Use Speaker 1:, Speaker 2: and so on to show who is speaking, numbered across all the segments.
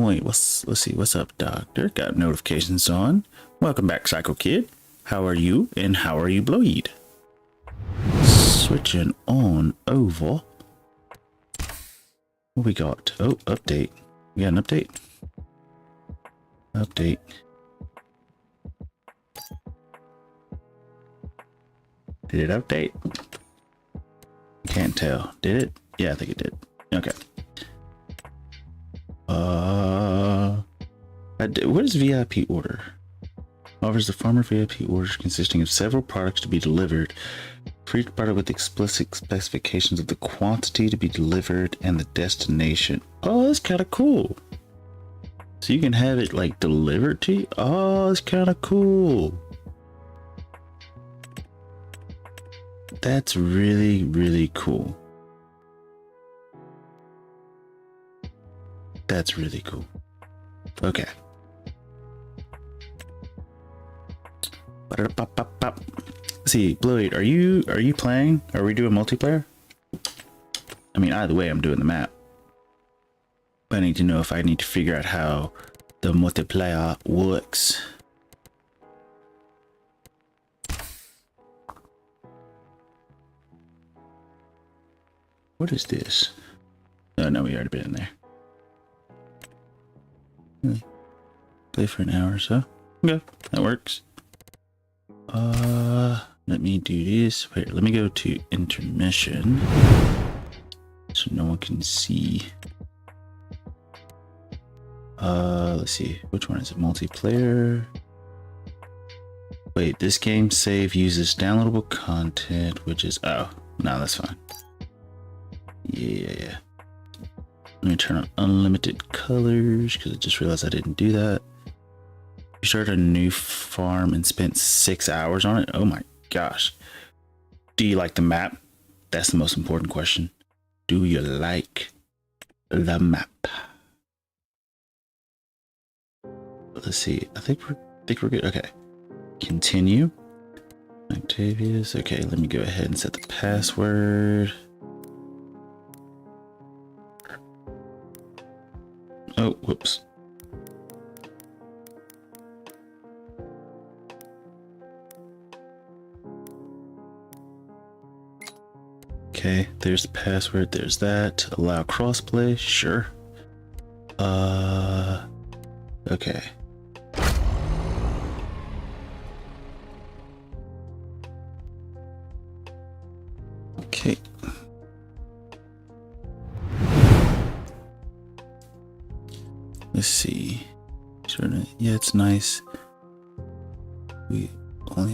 Speaker 1: wait, let's see, what's up, doctor? Got notifications on. Welcome back, Psycho Kid. How are you, and how are you, Bloid? Switching on over. What we got? Oh, update. We got an update. Update. Did it update? Can't tell. Did it? Yeah, I think it did. Okay. What is VIP order? Offers the farmer VIP orders consisting of several products to be delivered. For each product with explicit specifications of the quantity to be delivered and the destination. Oh, that's kind of cool. So you can have it like delivered to you. Oh, that's kind of cool. That's really, really cool. That's really cool. Okay. Let's see, Bloid, are you playing? Are we doing multiplayer? I mean, either way, I'm doing the map. I need to know if I need to figure out how the multiplayer works. What is this? Oh no, we already been in there. Play for an hour or so. Okay, that works. Let me do this. Wait, let me go to intermission so no one can see. Let's see, which one is it? Multiplayer. Wait, this game save uses downloadable content, which is, oh no, that's fine. Yeah. Let me turn on unlimited colors because I just realized I didn't do that. You started a new farm and spent 6 hours on it. Oh my gosh. Do you like the map? That's the most important question. Do you like the map? Let's see. I think we're good. Okay. Continue. Octavius. Okay, let me go ahead and set the password. Oh, whoops. Okay, there's the password, there's that. Allow crossplay, sure. Okay. Okay. Let's see. Yeah, it's nice. We only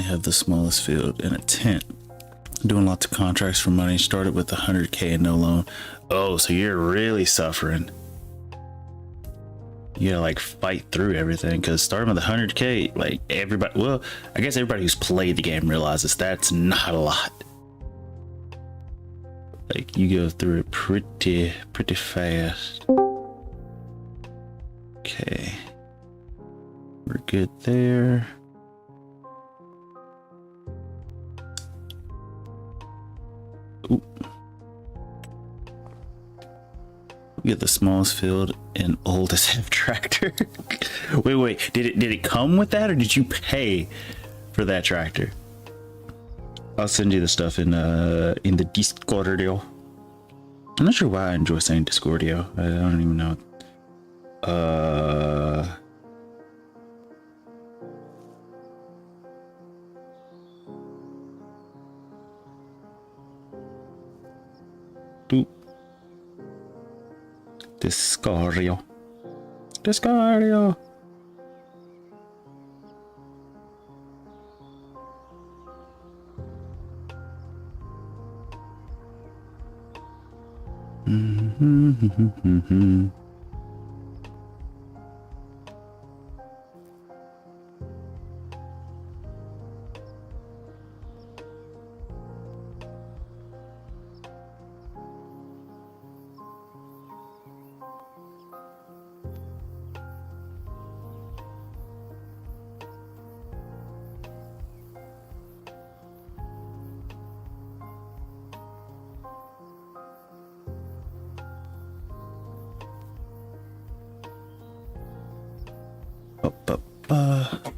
Speaker 1: have the smallest field and a tent. Doing lots of contracts for money. Started with 100K and no loan. Oh, so you're really suffering. You gotta like fight through everything, because starting with 100K, like everybody, well, I guess everybody who's played the game realizes that's not a lot. Like you go through it pretty fast. Okay, we're good there. Ooh. We get the smallest field and oldest F tractor. wait, did it come with that, or did you pay for that tractor? I'll send you the stuff in the Discordio. I'm not sure why I enjoy saying Discordio. I don't even know. Boop. Discordio.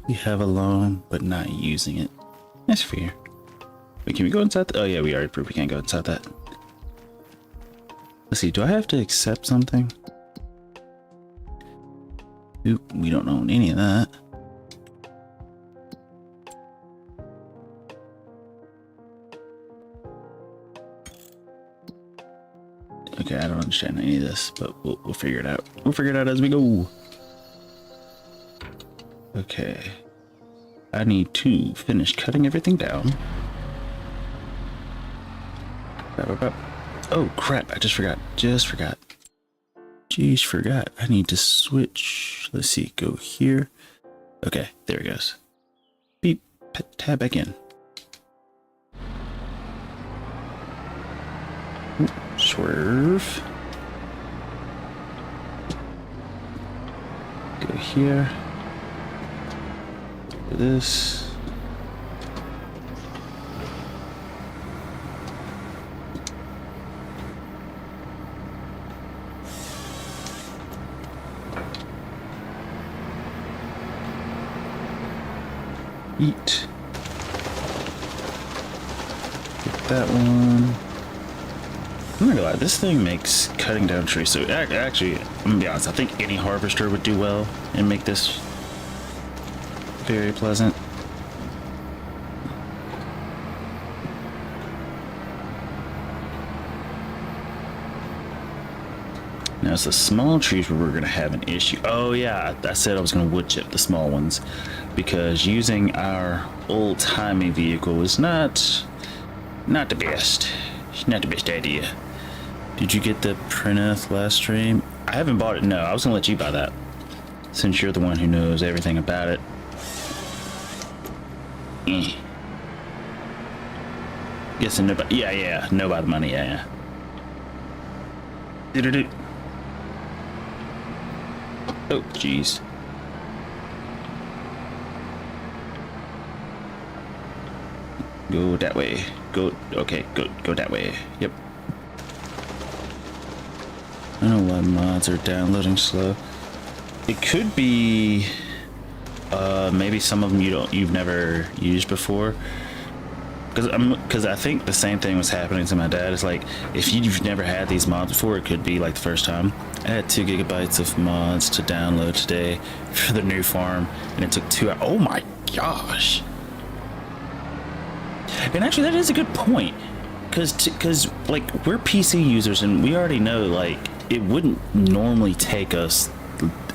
Speaker 1: we have a loan, but not using it. That's fair. Wait, can we go inside? Oh yeah, we already proved we can't go inside that. Let's see, do I have to accept something? Oop, we don't own any of that. Okay, I don't understand any of this, but we'll figure it out. We'll figure it out as we go. Okay. I need to finish cutting everything down. Oh crap, I just forgot. Jeez, forgot. I need to switch. Let's see, go here. Okay, there it goes. Beep, tab back in. Ooh, swerve. Go here. Do this. Eat. Get that one. I'm not gonna lie, this thing makes cutting down trees. So actually, I'm gonna be honest, I think any harvester would do well and make this very pleasant. Now it's the small trees where we're gonna have an issue. Oh yeah, I said I was gonna wood chip the small ones because using our old-timey vehicle is not the best. It's not the best idea. Did you get the Printeth last stream? I haven't bought it. No, I was gonna let you buy that since you're the one who knows everything about it. Guessing nobody. Yeah. Know about the money. Yeah. Do. Oh, jeez. Go that way. Go. Okay. Go that way. Yep. I don't know why mods are downloading slow. It could be. Maybe some of them you've never used before. Because I think the same thing was happening to my dad. It's like if you've never had these mods before, it could be like the first time. I had 2 gigabytes of mods to download today for the new farm, and it took 2 hours. Oh my gosh! And actually, that is a good point, because like we're PC users, and we already know like it wouldn't normally take us.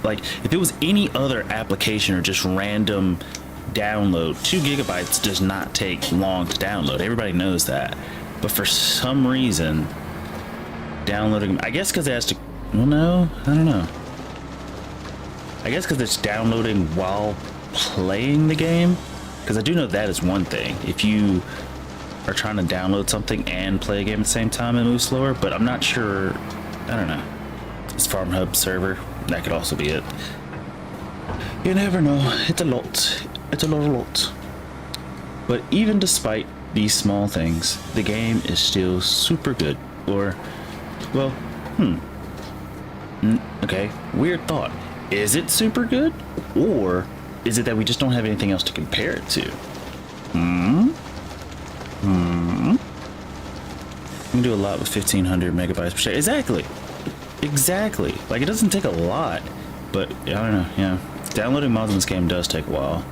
Speaker 1: Like if it was any other application or just random download, 2 gigabytes does not take long to download. Everybody knows that. But for some reason, downloading, I guess because it has to, well, no, I don't know. I guess because it's downloading while playing the game. Because I do know that is one thing. If you are trying to download something and play a game at the same time, it moves slower. But I'm not sure, I don't know. It's Farm Hub server. That could also be it. You never know. It's a lot. It's a lot. But even despite these small things, the game is still super good. Or, well, okay, weird thought. Is it super good? Or is it that we just don't have anything else to compare it to? We can do a lot with 1500 megabytes per second. Exactly. Like, it doesn't take a lot. But, I don't know, yeah. Downloading mods in this game does take a while.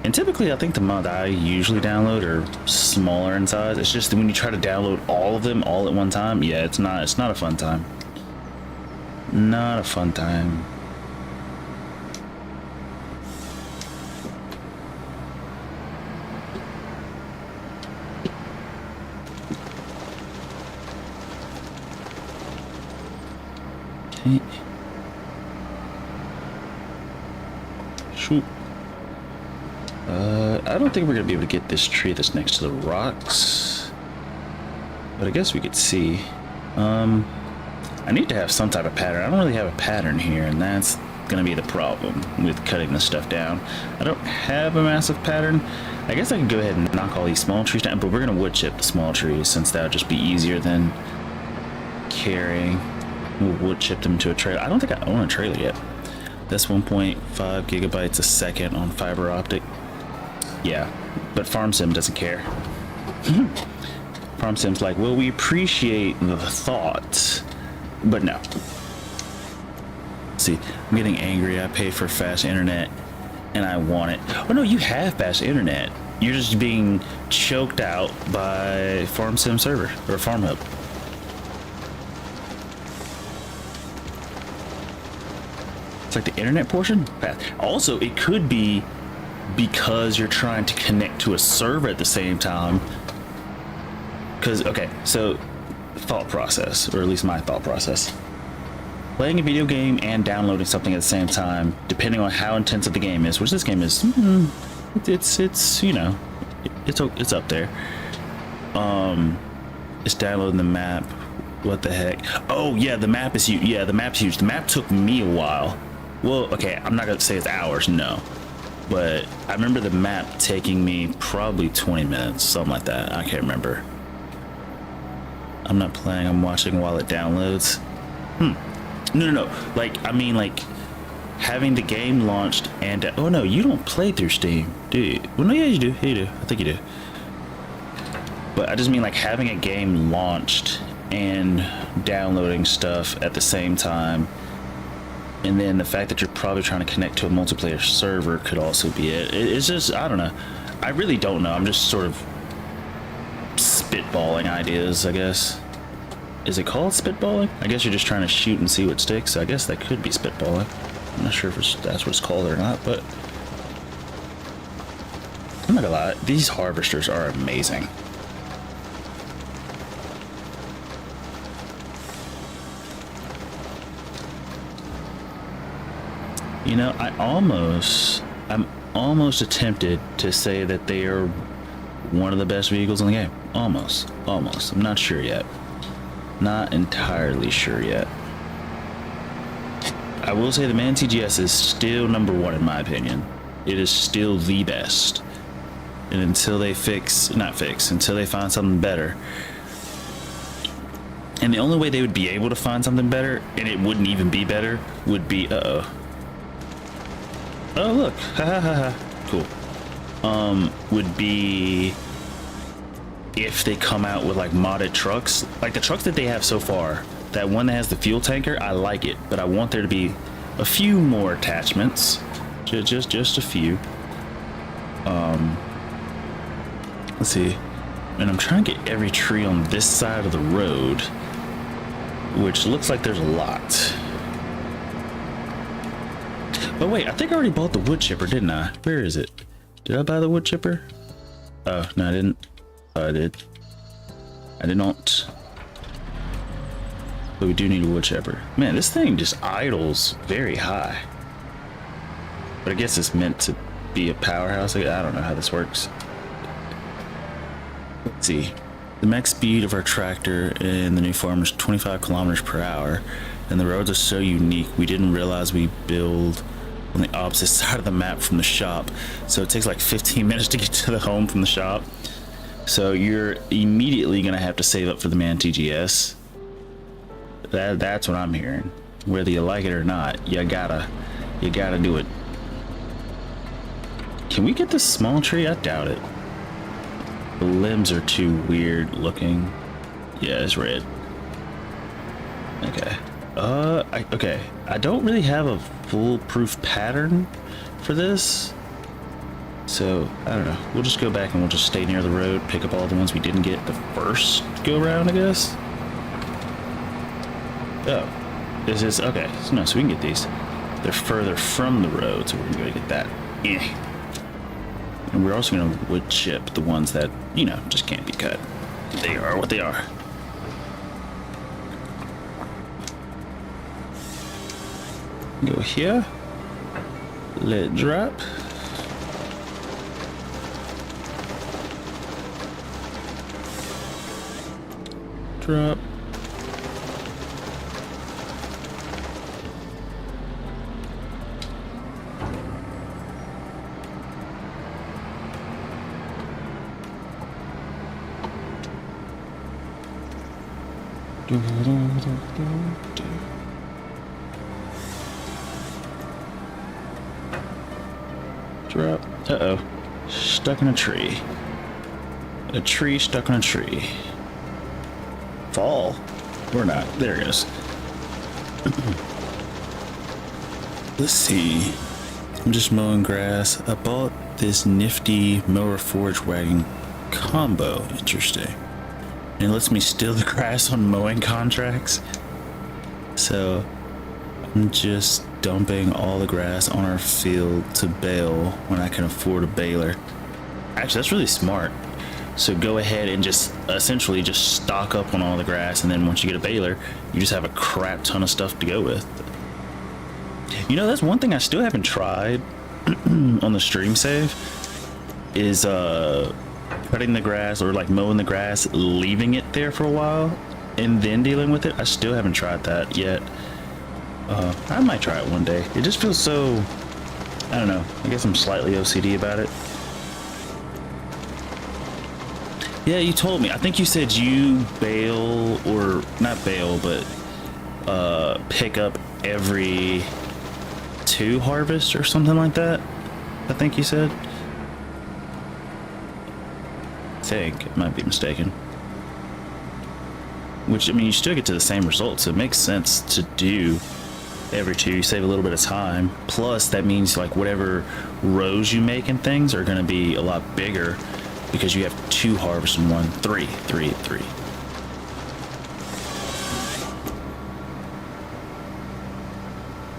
Speaker 1: And typically, I think the mod I usually download are smaller in size. It's just that when you try to download all of them all at one time, yeah, it's not a fun time. Not a fun time. Okay. Shoot. I don't think we're gonna be able to get this tree that's next to the rocks, but I guess we could see. I need to have some type of pattern. I don't really have a pattern here, and that's gonna be the problem with cutting this stuff down. I don't have a massive pattern. I guess I can go ahead and knock all these small trees down, but we're gonna wood chip the small trees since that would just be easier than carrying. We'll wood chip them to a trailer. I don't think I own a trailer yet. That's 1.5 gigabytes a second on fiber optic. Yeah, but FarmSim doesn't care. FarmSim's like, well, we appreciate the thought, but no. See, I'm getting angry. I pay for fast internet and I want it. Oh no, you have fast internet. You're just being choked out by FarmSim server or FarmHub. It's like the internet portion. Also, it could be because you're trying to connect to a server at the same time. Because, okay, so thought process, or at least my thought process. Playing a video game and downloading something at the same time, depending on how intensive the game is, which this game is, it's you know, it's up there. It's downloading the map. What the heck? Oh yeah, the map is huge. Yeah, the map's huge. The map took me a while. Well, okay, I'm not gonna say it's hours, no. But I remember the map taking me probably 20 minutes, something like that. I can't remember. I'm not playing, I'm watching while it downloads. No. Like, I mean, like, having the game launched and... oh, no, you don't play through Steam, do you? Well, no, yeah, you do. Yeah, you do. I think you do. But I just mean, like, having a game launched and downloading stuff at the same time. And then the fact that you're probably trying to connect to a multiplayer server could also be it. It's just, I don't know. I really don't know. I'm just sort of spitballing ideas, I guess. Is it called spitballing? I guess you're just trying to shoot and see what sticks. I guess that could be spitballing. I'm not sure if that's what it's called or not, but I'm not gonna lie, these harvesters are amazing. You know, I'm almost tempted to say that they are one of the best vehicles in the game. Almost. I'm not sure yet. Not entirely sure yet. I will say the Man TGS is still number one in my opinion. It is still the best. And until they until they find something better. And the only way they would be able to find something better, and it wouldn't even be better, would be, oh look, cool. Would be if they come out with like modded trucks, like the trucks that they have so far. That one that has the fuel tanker, I like it, but I want there to be a few more attachments, just a few. Let's see, and I'm trying to get every tree on this side of the road, which looks like there's a lot. But wait, I think I already bought the wood chipper, didn't I? Where is it? Did I buy the wood chipper? Oh, no, I didn't. Oh, I did. I did not. But we do need a wood chipper. Man, this thing just idles very high. But I guess it's meant to be a powerhouse. I don't know how this works. Let's see. The max speed of our tractor in the new farm is 25 kilometers per hour. And the roads are so unique. We didn't realize we build on the opposite side of the map from the shop, so it takes like 15 minutes to get to the home from the shop. So you're immediately gonna have to save up for the Man TGS. That's what I'm hearing. Whether you like it or not, you gotta do it. Can we get this small tree? I doubt it. The limbs are too weird looking. Yeah, it's red. Okay. Okay. I don't really have a foolproof pattern for this. So, I don't know. We'll just go back and we'll just stay near the road, pick up all the ones we didn't get the first go around, I guess. Oh. This is, okay. No, so we can get these. They're further from the road, so we're gonna go get that. Yeah. And we're also gonna wood chip the ones that, you know, just can't be cut. They are what they are. Go here, let it drop. Drop. Drop. Uh-oh. Stuck in a tree. A tree stuck in a tree. Fall. Or not. There it goes. Let's see. I'm just mowing grass. I bought this nifty mower forage wagon combo. Interesting. And it lets me steal the grass on mowing contracts. So I'm just dumping all the grass on our field to bale when I can afford a baler. Actually, that's really smart. So go ahead and just essentially just stock up on all the grass, and then once you get a baler, you just have a crap ton of stuff to go with. You know, that's one thing I still haven't tried on the stream save is cutting the grass, or like mowing the grass, leaving it there for a while and then dealing with it. I still haven't tried that yet. I might try it one day. It just feels so, I don't know, I guess I'm slightly OCD about it. Yeah, you told me. I think you said you bale, or not bale, but pick up every 2 harvests or something like that. I think you said. I think it might be mistaken. Which, I mean, you still get to the same results. So it makes sense to do every 2. You save a little bit of time. Plus, that means like whatever rows you make and things are going to be a lot bigger because you have 2 harvests in one. 3.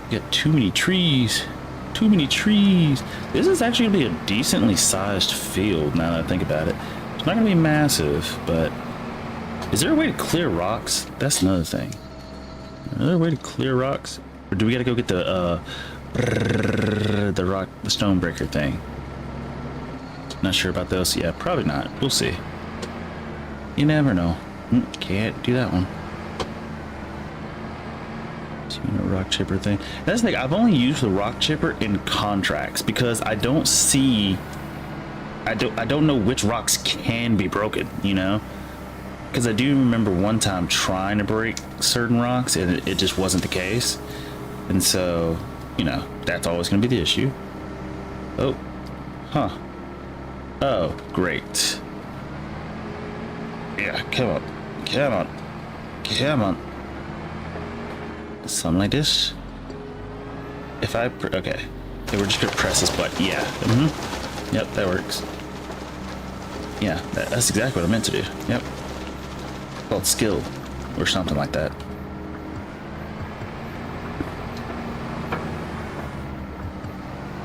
Speaker 1: You got too many trees. Too many trees. This is actually going to be a decently sized field now that I think about it. It's not going to be massive, but is there a way to clear rocks? That's another thing. Another way to clear rocks? Or do we got to go get the stone breaker thing? Not sure about those. Yeah, probably not. We'll see. You never know. Can't do that one. Rock chipper thing. That's the thing. I've only used the rock chipper in contracts because I don't see. I don't know which rocks can be broken. You know, because I do remember one time trying to break certain rocks and it just wasn't the case. And so, you know, that's always going to be the issue. Oh, huh. Oh, great. Yeah, come on. Something like this. If I okay, we're just gonna press this button. Yeah. Yep, that works. Yeah, that's exactly what I meant to do. Yep. Called skill, or something like that.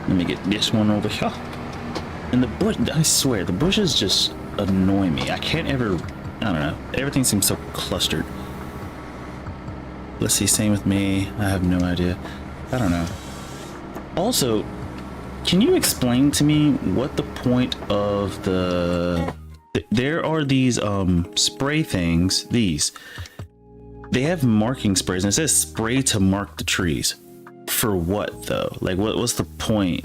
Speaker 1: Let me get this one over here. And the bush, I swear, the bushes just annoy me. I can't ever. I don't know. Everything seems so clustered. Let's see, same with me. I have no idea. I don't know. Also, can you explain to me what the point of there are these spray things, they have marking sprays and it says spray to mark the trees. For what though? Like what's the point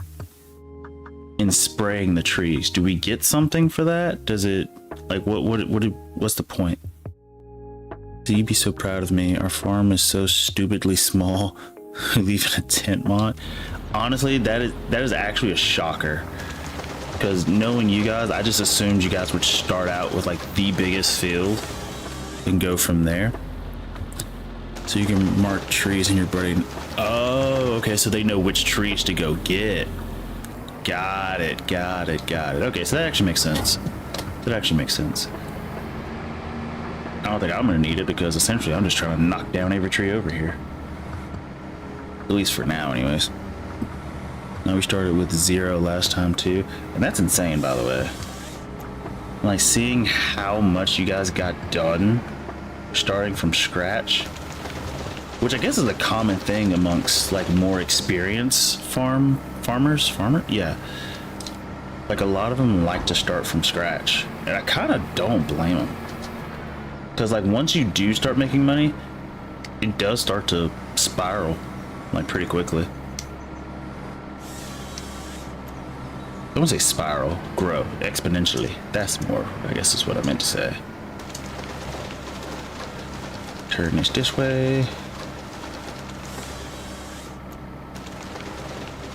Speaker 1: in spraying the trees? Do we get something for that? Does it, like what's the point? So you'd be so proud of me. Our farm is so stupidly small. We live in a tent mod. Honestly, that is actually a shocker. Because knowing you guys, I just assumed you guys would start out with like the biggest field and go from there. So you can mark trees in your brain. Oh, okay. So they know which trees to go get. Got it. Okay, so that actually makes sense. I don't think I'm gonna need it because essentially I'm just trying to knock down every tree over here. At least for now, anyways. Now we started with 0 last time too, and that's insane, by the way. Like seeing how much you guys got done starting from scratch, which I guess is a common thing amongst like more experienced farmers. Yeah. Like a lot of them like to start from scratch, and I kind of don't blame them. Because like once you do start making money, it does start to spiral like pretty quickly. I don't say spiral, grow exponentially. That's more, I guess is what I meant to say. Turn this way.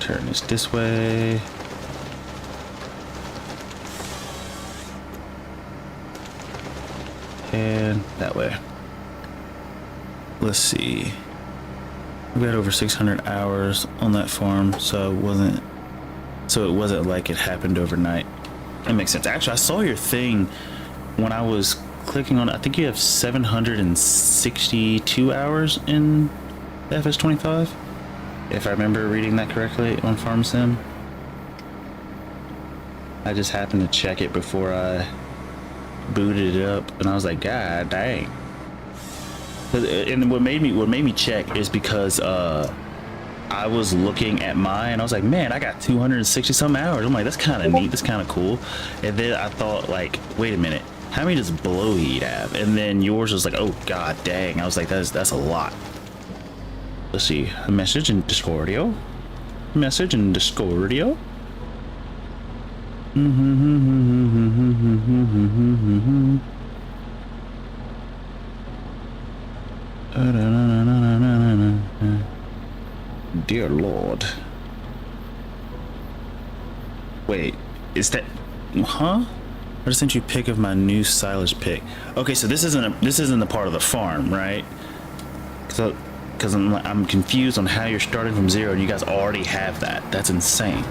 Speaker 1: Turn this way. and that way. Let's see. We got over 600 hours on that farm, so it wasn't like it happened overnight. That makes sense. Actually, I saw your thing when I was clicking on it. I think you have 762 hours in FS25, if I remember reading that correctly on Farm Sim. I just happened to check it before I booted it up, and I was like, God dang. And what made me check is because I was looking at mine and I was like, man, I got 260 some hours. I'm like, that's kind of neat, that's kind of cool. And then I thought, like, wait a minute, how many does blow heat have? And then yours was like, oh god dang. I was like, that's a lot. Let's see, a message in Discordio. Message in Discordio. Dear Lord. Wait, is that, huh? I just sent you a pic of my new silage pick. Okay, so this isn't a part of the farm, right? Because I'm confused on how you're starting from zero and you guys already have that. That's insane.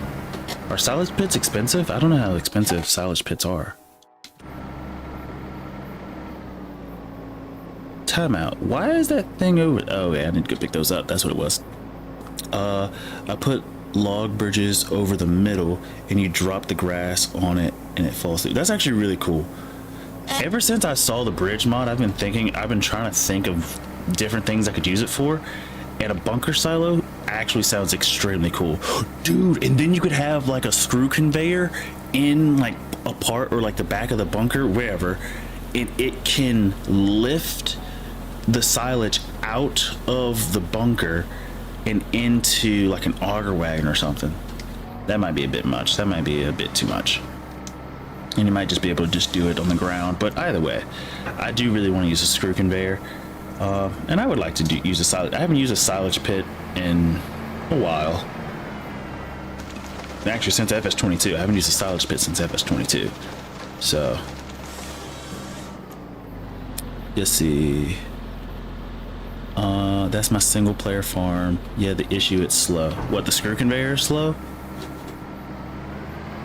Speaker 1: Are silage pits expensive? I don't know how expensive silage pits are. Timeout. Why is that thing over? Oh yeah, I need to go pick those up. That's what it was. I put log bridges over the middle and you drop the grass on it and it falls through. That's actually really cool. Ever since I saw the bridge mod, I've been trying to think of different things I could use it for, and a bunker silo actually sounds extremely cool, dude. And then you could have like a screw conveyor in like a part or like the back of the bunker, wherever, and it can lift the silage out of the bunker and into like an auger wagon or something. That might be a bit much. That might be a bit too much. And you might just be able to just do it on the ground. But either way, I do really want to use a screw conveyor. And I would like to use a silage. I haven't used a silage pit in a while. Actually, since FS22. I haven't used a silage pit since FS22. So, let's see. That's my single player farm. Yeah, the issue, it's slow. What, the screw conveyor is slow?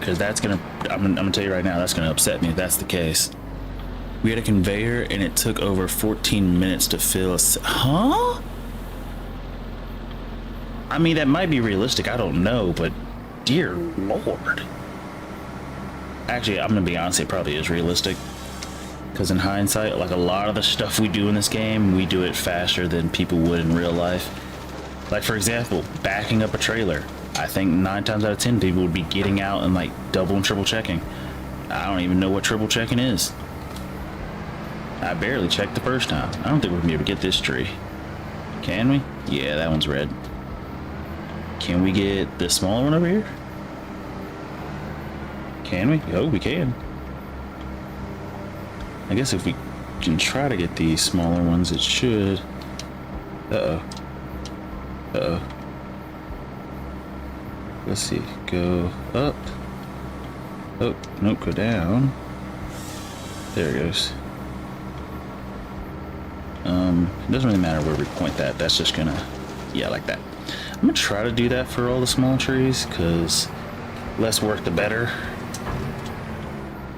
Speaker 1: Because that's gonna, I'm gonna tell you right now, that's gonna upset me if that's the case. We had a conveyor and it took over 14 minutes to fill huh? I mean, that might be realistic, I don't know, but dear Lord. Actually, I'm gonna be honest, it probably is realistic. Because in hindsight, like a lot of the stuff we do in this game, we do it faster than people would in real life. Like, for example, backing up a trailer. I think 9 times out of 10 people would be getting out and like double and triple checking. I don't even know what triple checking is. I barely checked the first time. I don't think we're gonna be able to get this tree. Can we? Yeah, that one's red. Can we get the smaller one over here? Can we? Oh, we can. I guess if we can try to get these smaller ones, it should. Uh-oh. Uh-oh. Let's see. Go up. Oh, nope, go down. There it goes. It doesn't really matter where we point that. That's just gonna, yeah, like that. I'm gonna try to do that for all the small trees, because less work the better.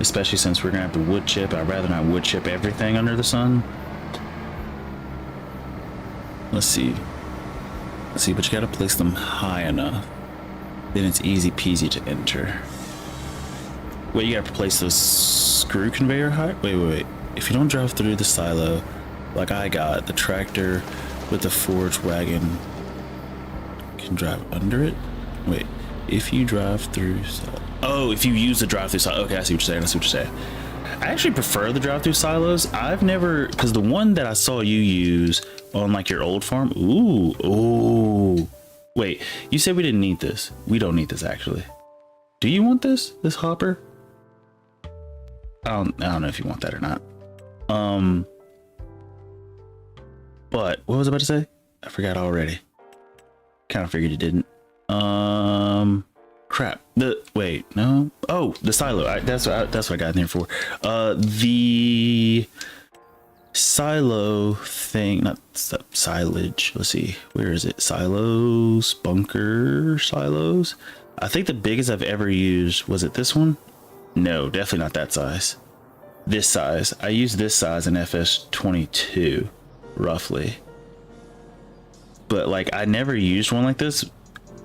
Speaker 1: Especially since we're gonna have to wood chip. I'd rather not wood chip everything under the sun. Let's see. Let's see, but you gotta place them high enough. Then it's easy peasy to enter. Wait, you gotta place those screw conveyor high? Wait. If you don't drive through the silo, like I got, the tractor with the forage wagon can drive under it? Wait, if you drive through silo. Oh, if you use the drive-through silo. Okay, I see what you're saying. I actually prefer the drive-through silos. I've never, because the one that I saw you use on like your old farm. Ooh. Wait, you said we didn't need this. We don't need this actually. Do you want this hopper? I don't know if you want that or not. But what was I about to say? I forgot already. Kind of figured you didn't. Crap. Wait, no. Oh, the silo. That's what I got in there for. silo thing, not silage. Let's see, where is it? Silos, bunker silos. I think the biggest I've ever used, was it this one? No, definitely not that size. This size. I used this size in FS22, roughly. But like, I never used one like this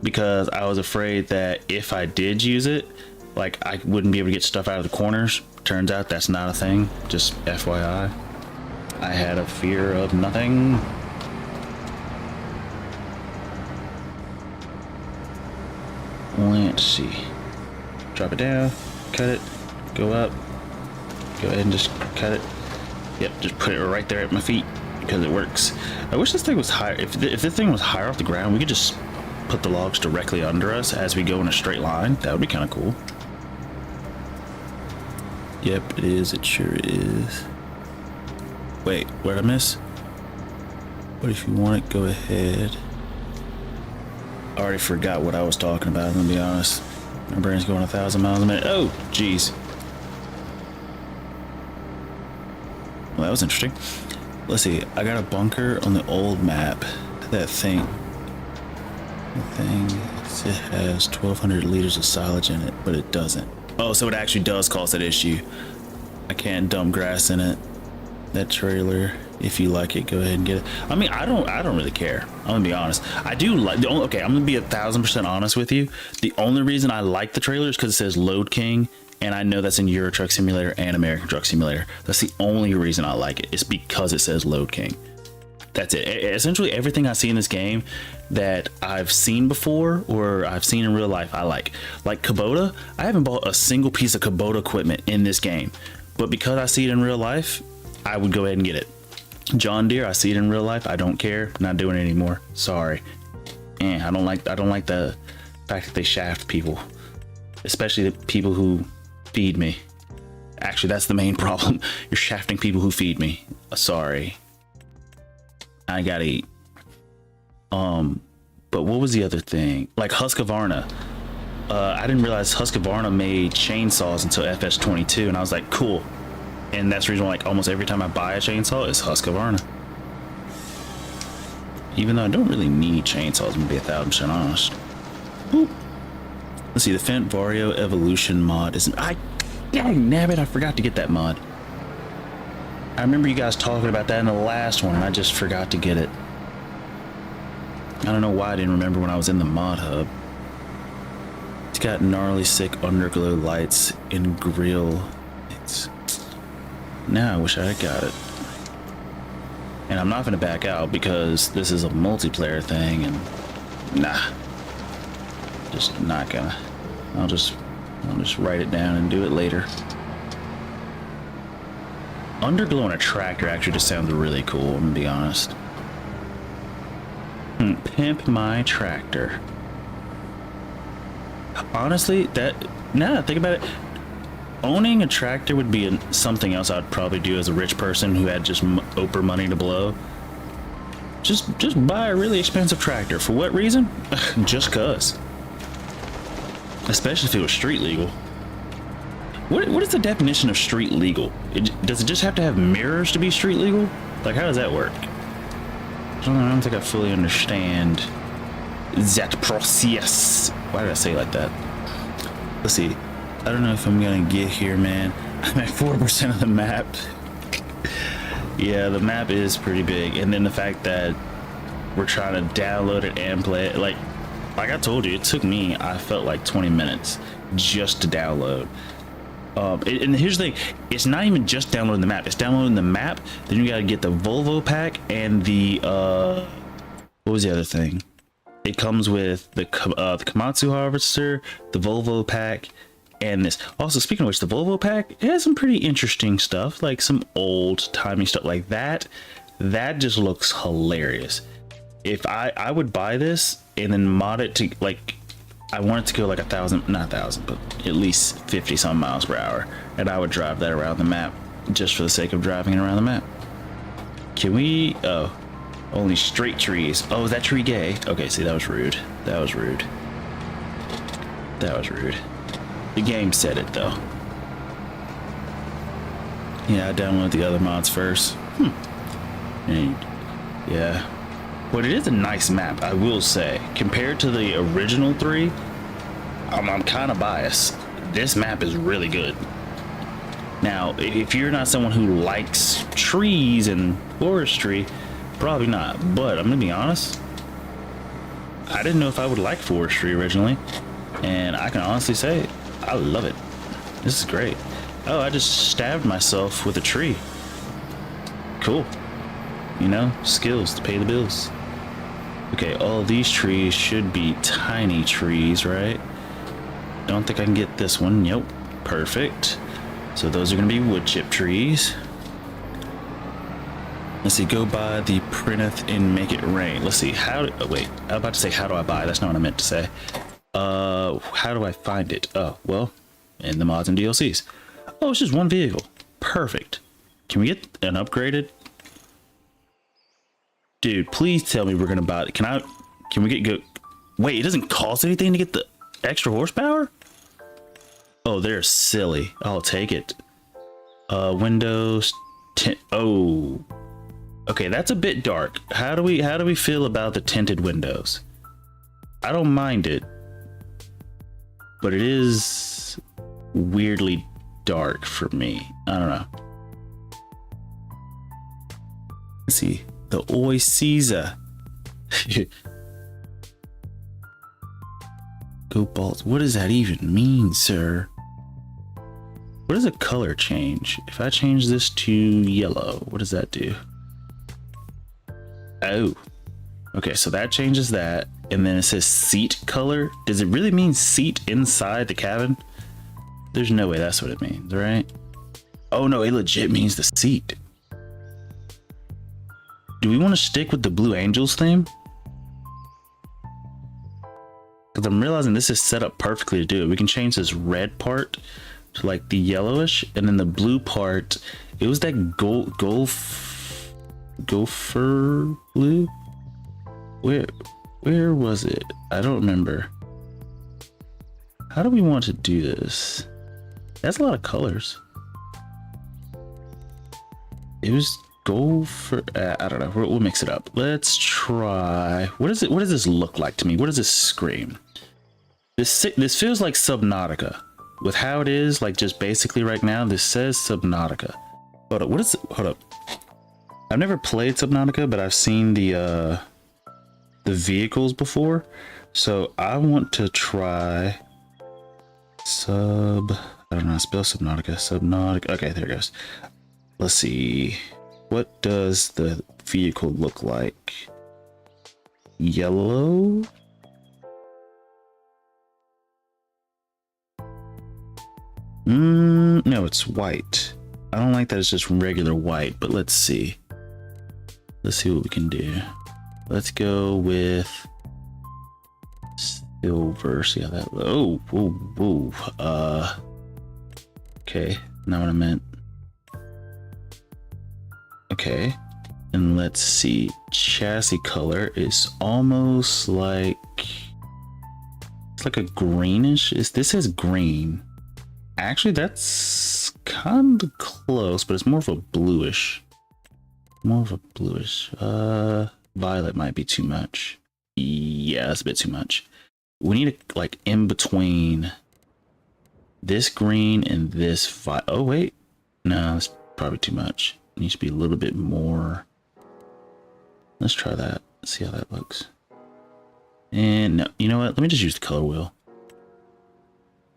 Speaker 1: because I was afraid that if I did use it, like I wouldn't be able to get stuff out of the corners. Turns out that's not a thing. Just FYI. I had a fear of nothing. Let's see. Drop it down, cut it, go up, go ahead and just cut it. Yep, just put it right there at my feet because it works. I wish this thing was higher. If this thing was higher off the ground, we could just put the logs directly under us as we go in a straight line. That would be kind of cool. Yep, it is. It sure is. Wait, what did I miss? But if you want it, go ahead. I already forgot what I was talking about, I'm gonna be honest. My brain's going 1,000 miles a minute. Oh, jeez. Well, that was interesting. Let's see, I got a bunker on the old map. That thing. It has 1,200 liters of silage in it, but it doesn't. Oh, so it actually does cause that issue. I can't dump grass in it. That trailer, if you like it, go ahead and get it. I mean, I don't really care. I'm gonna be honest. I do like the only, okay, I'm gonna be 1,000% honest with you. The only reason I like the trailer is because it says Load King, and I know that's in Euro Truck Simulator and American Truck Simulator. That's the only reason I like it. It's because it says Load King. That's it. Essentially everything I see in this game that I've seen before or I've seen in real life, I like. Like Kubota, I haven't bought a single piece of Kubota equipment in this game, but because I see it in real life, I would go ahead and get it. John Deere, I see it in real life. I don't care. Not doing it anymore. Sorry. I don't like the fact that they shaft people, especially the people who feed me. Actually, that's the main problem. You're shafting people who feed me. Sorry. I gotta eat. But what was the other thing? Like Husqvarna. I didn't realize Husqvarna made chainsaws until FS22, and I was like, cool. And that's the reason why, like, almost every time I buy a chainsaw, it's Husqvarna. Even though I don't really need chainsaws, I'm gonna be 1,000% honest. Boop. Let's see, the Fendt Vario Evolution mod is dang nabbit, I forgot to get that mod. I remember you guys talking about that in the last one, and I just forgot to get it. I don't know why I didn't remember when I was in the mod hub. It's got gnarly sick underglow lights and grill. Now I wish I had got it. And I'm not gonna back out because this is a multiplayer thing, and nah. Just not gonna. I'll just write it down and do it later. Underglow on a tractor actually just sounds really cool, I'm gonna be honest. Pimp my tractor. Honestly, now that I think about it, owning a tractor would be something else I'd probably do as a rich person who had just Oprah money to blow. Just buy a really expensive tractor. For what reason? Just cause. Especially if it was street legal. What is the definition of street legal? Does it just have to have mirrors to be street legal? Like, how does that work? I don't think I fully understand that process. Why did I say it like that? Let's see. I don't know if I'm gonna get here, man. I'm at 4% of the map. Yeah, the map is pretty big, and then the fact that we're trying to download it and play it, like I told you, it took me, I felt like 20 minutes just to download. And here's the thing, it's not even just downloading the map. It's downloading the map, then you gotta get the Volvo pack and the what was the other thing? It comes with the Komatsu harvester, the Volvo pack, and this. Also, speaking of which, the Volvo pack, it has some pretty interesting stuff, like some old timey stuff like that. That just looks hilarious. If I would buy this and then mod it to, like, I want it to go like 1,000, not 1,000, but at least 50 some miles per hour, and I would drive that around the map just for the sake of driving it around the map. Can we? Oh, only straight trees. Oh, is that tree gay? Okay, see, that was rude. That was rude. That was rude. The game said it though. Yeah, I downloaded the other mods first. And yeah, but it is a nice map, I will say. Compared to the original 3, I'm kind of biased. This map is really good. Now, if you're not someone who likes trees and forestry, probably not. But I'm gonna be honest, I didn't know if I would like forestry originally, and I can honestly say I love it. This is great. Oh, I just stabbed myself with a tree. Cool. You know, skills to pay the bills. Okay, all these trees should be tiny trees, right? Don't think I can get this one. Nope. Perfect. So those are going to be wood chip trees. Let's see, go buy the printeth and make it rain. Let's see, wait, I was about to say, how do I buy? That's not what I meant to say. How do I find it? Oh, well, in the mods and DLCs. Oh, it's just one vehicle. Perfect. Can we get an upgraded? Dude, please tell me we're going to buy it. Can we get wait, it doesn't cost anything to get the extra horsepower? Oh, they're silly. I'll take it. Windows tint. Oh, okay, that's a bit dark. How do we feel about the tinted windows? I don't mind it, but it is weirdly dark for me. I don't know. Let's see, the Oi Caesar. Go balls. What does that even mean, sir? What does a color change? If I change this to yellow, what does that do? Oh, okay, so that changes that. And then it says seat color. Does it really mean seat inside the cabin? There's no way that's what it means, right? Oh no, it legit means the seat. Do we want to stick with the Blue Angels theme? Because I'm realizing this is set up perfectly to do it. We can change this red part to like the yellowish, and then the blue part, it was that gopher blue. Where was it? I don't remember. How do we want to do this? That's a lot of colors. It was gopher. I don't know. We'll mix it up. Let's try. What is it? What does this look like to me? What does this scream? This feels like Subnautica. With how it is, like just basically right now, this says Subnautica. Hold up, what is it? Hold up. I've never played Subnautica, but I've seen the vehicles before. So I want to try I don't know how to spell Subnautica. Subnautica. Okay, there it goes. Let's see. What does the vehicle look like? Yellow? No, it's white. I don't like that it's just regular white, but let's see. Let's see what we can do. Let's go with silver. See how that. Oh, whoa, whoa. Okay, not what I meant. Okay, and let's see. Chassis color is almost like it's like a greenish. This is green. Actually, that's kind of close, but it's more of a bluish. More of a bluish. Violet might be too much. Yeah, that's a bit too much. We need a, like in between this green and this violet. Oh wait, no, that's probably too much. It needs to be a little bit more. Let's try that. See how that looks. And no, you know what? Let me just use the color wheel.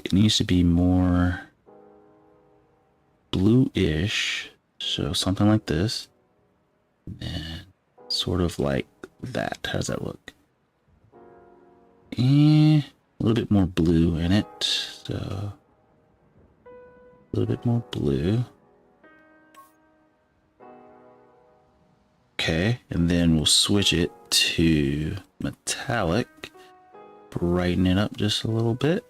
Speaker 1: It needs to be more bluish, so something like this, and sort of like that. How does that look? And a little bit more blue in it, so a little bit more blue. Okay, and then we'll switch it to metallic, brighten it up just a little bit.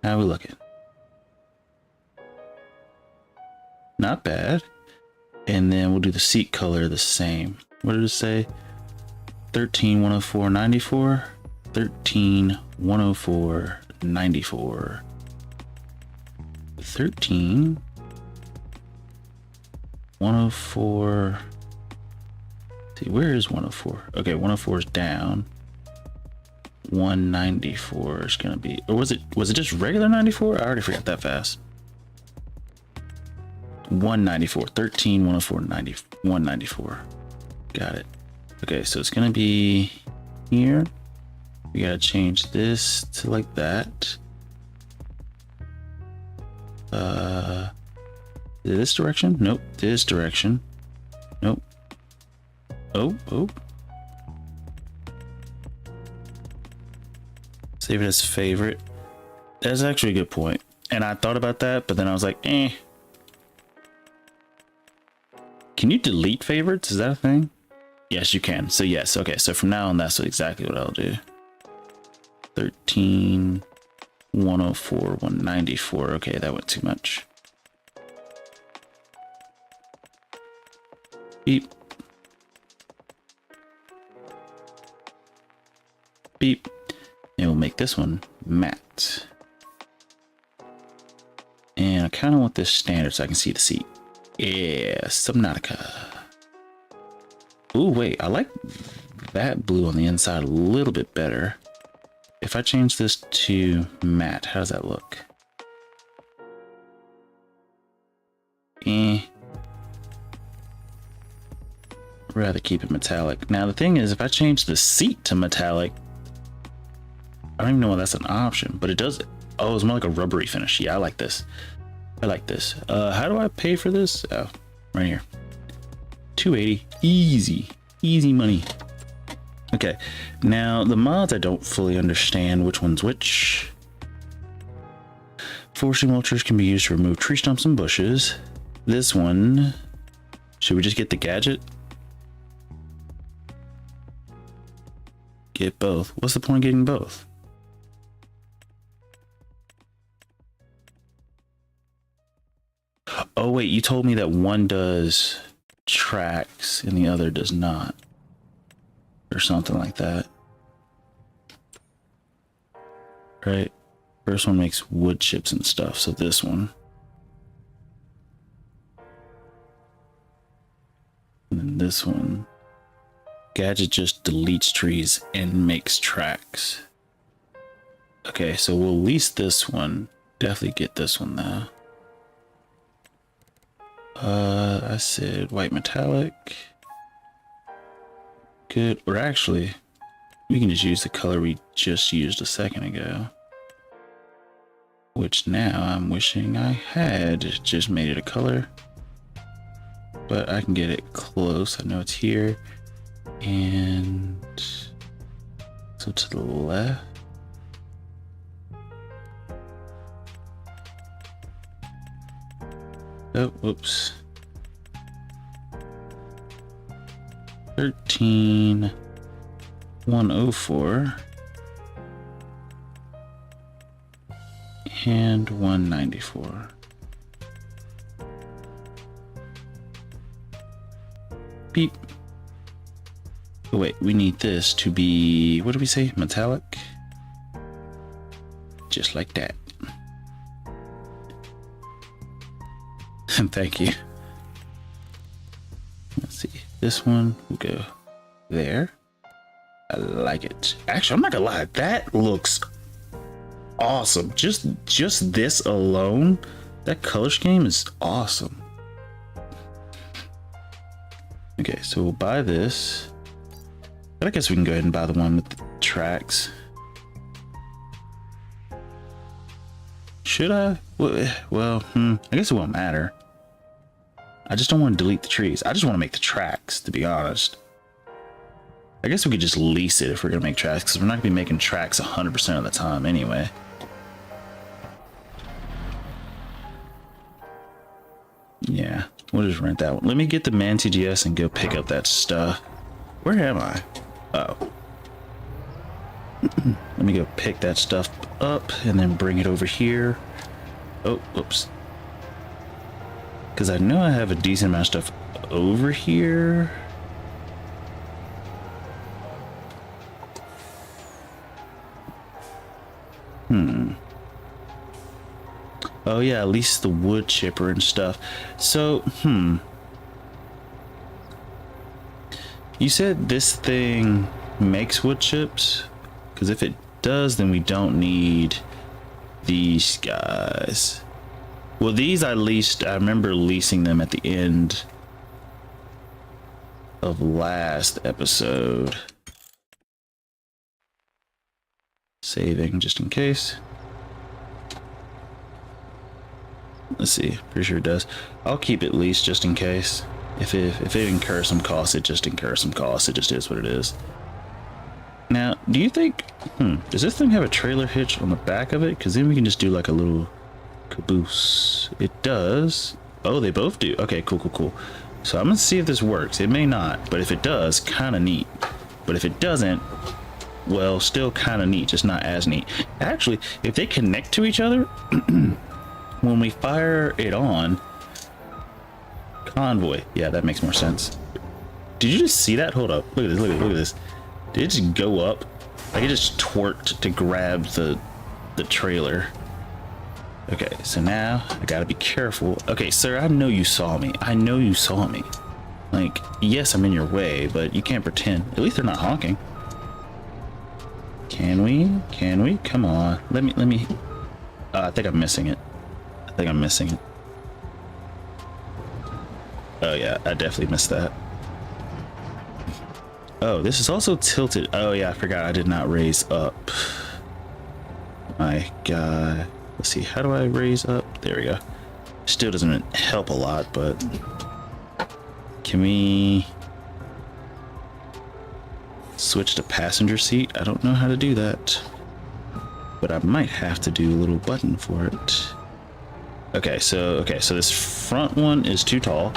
Speaker 1: How are we looking? Not bad. And then we'll do the seat color the same. What did it say? 13-104-94. 13-104-94. 13 104. See, where is 104? Okay, 104 is down. 194 is gonna be, or was it just regular 94? I already forgot that fast. 194, 13, 104, 90, 194. Got it. Okay, so it's gonna be here. We gotta change this to like that. This direction? Nope. This direction. Nope. Oh. Save it as favorite. That's actually a good point. And I thought about that, but then I was like, eh. Can you delete favorites? Is that a thing? Yes, you can. So yes. Okay. So from now on, that's exactly what I'll do. 13, 104, 194. Okay, that went too much. Beep. Beep. And we'll make this one matte. And I kind of want this standard so I can see the seat. Yeah, Subnautica. Ooh, wait, I like that blue on the inside a little bit better. If I change this to matte, how does that look? Rather keep it metallic. Now the thing is, if I change the seat to metallic, I don't even know why that's an option, but it does. Oh, it's more like a rubbery finish. Yeah, I like this. I like this. How do I pay for this? Oh, right here. 280. Easy money. Okay, now the mods I don't fully understand which one's which. Forestry mulchers can be used to remove tree stumps and bushes. This one, should we just get the gadget? Get both. What's the point of getting both? Oh wait, you told me that one does tracks and the other does not. Or something like that. Right? First one makes wood chips and stuff, so this one. And then this one. Gadget just deletes trees and makes tracks. Okay, so we'll lease this one. Definitely get this one though. I said white metallic. Good. Or actually, we can just use the color we just used a second ago. Which now I'm wishing I had just made it a color. But I can get it close. I know it's here. And so to the left. Oh, whoops. 13, 104, and 194. Beep. Oh, wait, we need this to be, what did we say? Metallic? Just like that. Thank you. Let's see. This one will go there. I like it. Actually, I'm not gonna lie. That looks awesome. Just this alone, that color scheme is awesome. Okay, so we'll buy this. But I guess we can go ahead and buy the one with the tracks. Should I? Well, I guess it won't matter. I just don't want to delete the trees. I just want to make the tracks, to be honest. I guess we could just lease it if we're going to make tracks, because we're not going to be making tracks 100% of the time anyway. Yeah, we'll just rent that one. Let me get the Man TGS and go pick up that stuff. Where am I? Oh. Let me go pick that stuff up and then bring it over here. Oh, whoops. Because I know I have a decent amount of stuff over here. Oh yeah, at least the wood chipper and stuff. So, You said this thing makes wood chips? Because if it does, then we don't need these guys. Well, these I leased. I remember leasing them at the end of last episode. Saving just in case. Let's see. Pretty sure it does. I'll keep it leased just in case. If it incurs some costs, it just incurs some costs. It just is what it is. Now, do you think, does this thing have a trailer hitch on the back of it? Because then we can just do like a little caboose. It does. Oh, they both do. Okay, cool. So I'm gonna see if this works. It may not, but if it does, kind of neat. But if it doesn't, well, still kind of neat, just not as neat. Actually, if they connect to each other, when we fire it on, convoy. Yeah, that makes more sense. Did you just see that? Hold up. Look at this. Did it just go up? Like it just twerked to grab the trailer. Okay, so now I gotta be careful. Okay, sir, I know you saw me. Like, yes, I'm in your way, but you can't pretend. At least they're not honking. Can we? Come on. Let me. I think I'm missing it. Oh yeah, I definitely missed that. Oh, this is also tilted. Oh yeah, I forgot I did not raise up. My God. Let's see, how do I raise up? There we go. Still doesn't help a lot, but can we switch to passenger seat? I don't know how to do that, but I might have to do a little button for it. Okay, so this front one is too tall.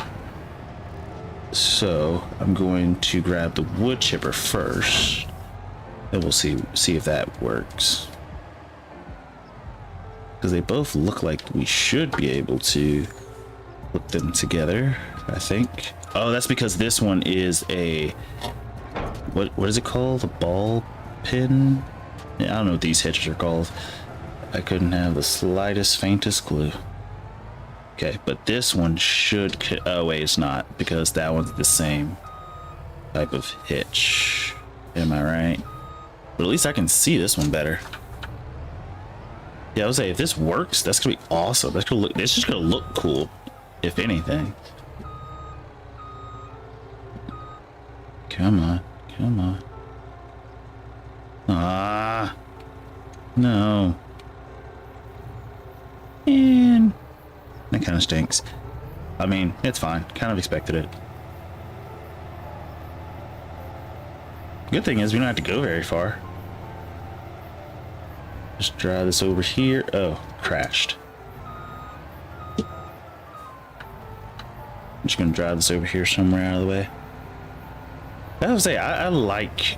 Speaker 1: So I'm going to grab the wood chipper first, and we'll see if that works. Because they both look like we should be able to put them together, I think. Oh, that's because this one is a what is it called? A ball pin? Yeah, I don't know what these hitches are called. I couldn't have the slightest faintest clue. Okay, but this one should, oh wait, it's not, because that one's the same type of hitch. Am I right? But at least I can see this one better. Yeah, I was saying, if this works, that's gonna be awesome. That's gonna look, it's just gonna look cool, if anything. Come on. Ah, no. And that kind of stinks. I mean, it's fine. Kind of expected it. Good thing is we don't have to go very far. Just drive this over here. Oh, crashed. I'm just gonna drive this over here somewhere out of the way. I would say I like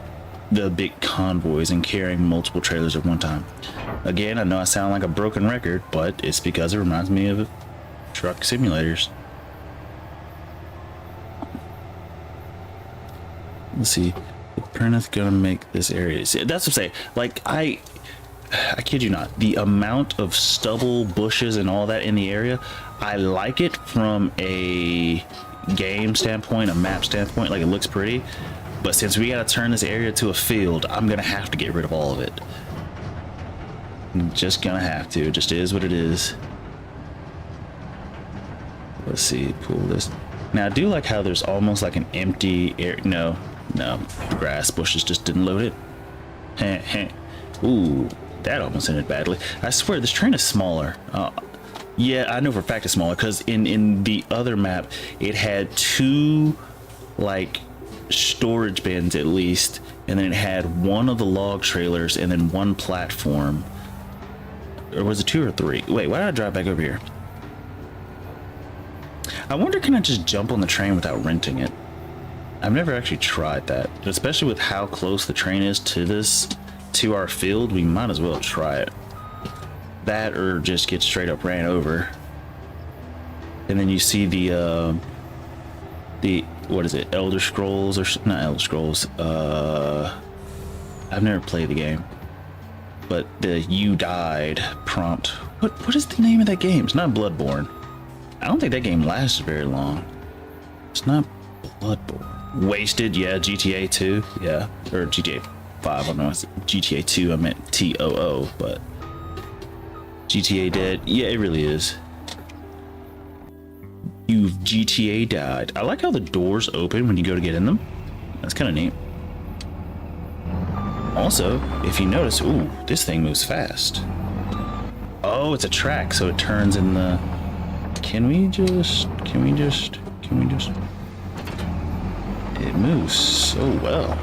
Speaker 1: the big convoys and carrying multiple trailers at one time. Again, I know I sound like a broken record, but it's because it reminds me of truck simulators. Let's see. The Prentice gonna make this area. See, that's what I'm saying. Like I kid you not, the amount of stubble, bushes, and all that in the area, I like it from a game standpoint, a map standpoint. Like, it looks pretty, but since we gotta turn this area to a field, I'm gonna have to get rid of all of it. I'm just gonna have to. It just is what it is. Let's see, pull this. Now I do like how there's almost like an empty area. No, grass bushes just didn't load it. Ooh, that almost ended badly. I swear this train is smaller. Yeah, I know for a fact it's smaller, because in the other map it had two like storage bins at least, and then it had one of the log trailers and then one platform. Or was it two or three? Wait, why did I drive back over here? I wonder, can I just jump on the train without renting it? I've never actually tried that, but especially with how close the train is to our field, we might as well try it. That or just get straight up ran over. And then you see the what is it, Elder Scrolls, or not Elder Scrolls, I've never played the game, but the "you died" prompt. What is the name of that game? It's not Bloodborne. I don't think that game lasts very long. It's not Bloodborne. Wasted, yeah. GTA 2, yeah. Or GTA 5, I don't know. GTA 2, I meant TOO, but GTA dead. Yeah, it really is. You've GTA died. I like how the doors open when you go to get in them. That's kind of neat. Also, if you notice, ooh, this thing moves fast. Oh, it's a track, so it turns in the... Can we just... It moves so well.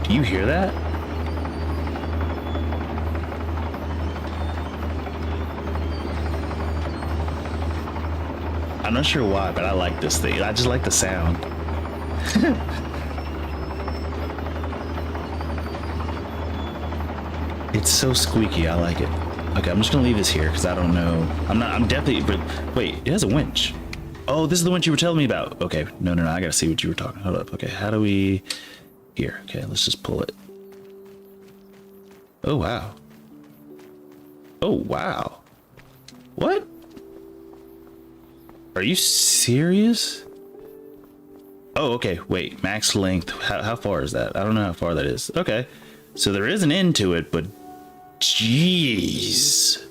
Speaker 1: Do you hear that? I'm not sure why, but I like this thing. I just like the sound. It's so squeaky. I like it. Okay, I'm just gonna leave this here because I don't know. I'm definitely. But wait, it has a winch. Oh, this is the winch you were telling me about. Okay, no. I gotta see what you were talking. Hold up. Okay, how do we? Here. Okay, let's just pull it. Oh wow. Oh wow. What? Are you serious? Oh, okay. Wait, max length. How far is that? I don't know how far that is. Okay, so there is an end to it, but jeez,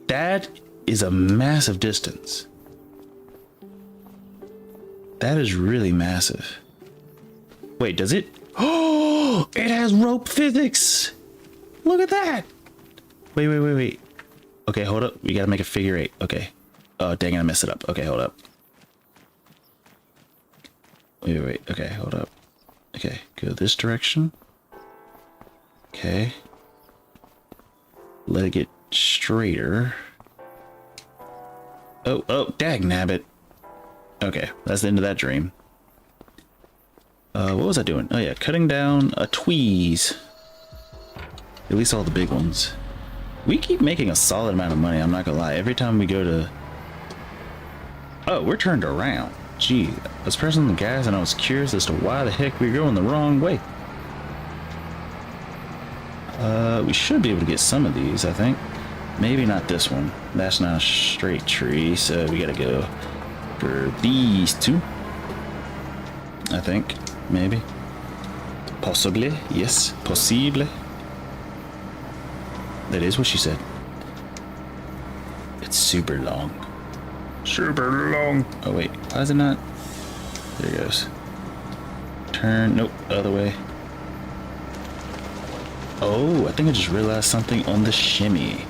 Speaker 1: that is a massive distance. That is really massive. Wait, does it? Oh, it has rope physics. Look at that. Wait. Okay, hold up. We gotta make a figure 8. Okay. Oh, dang it, I messed it up. Okay, hold up. Wait. Okay, hold up. Okay, go this direction. Okay. Let it get straighter. Oh, dag nabbit. Okay, that's the end of that dream. What was I doing? Oh yeah, cutting down a tweeze. At least all the big ones. We keep making a solid amount of money, I'm not gonna lie. Every time we go to... Oh, we're turned around. Gee, I was pressing the gas and I was curious as to why the heck we were going the wrong way. We should be able to get some of these, I think. Maybe not this one. That's not a straight tree, so we gotta go for these two. I think. Maybe. Possibly. Yes. Possible. That is what she said. It's super long. Super long. Oh wait, why is it not? There it goes. Turn. Nope, other way. Oh, I think I just realized something on the shimmy.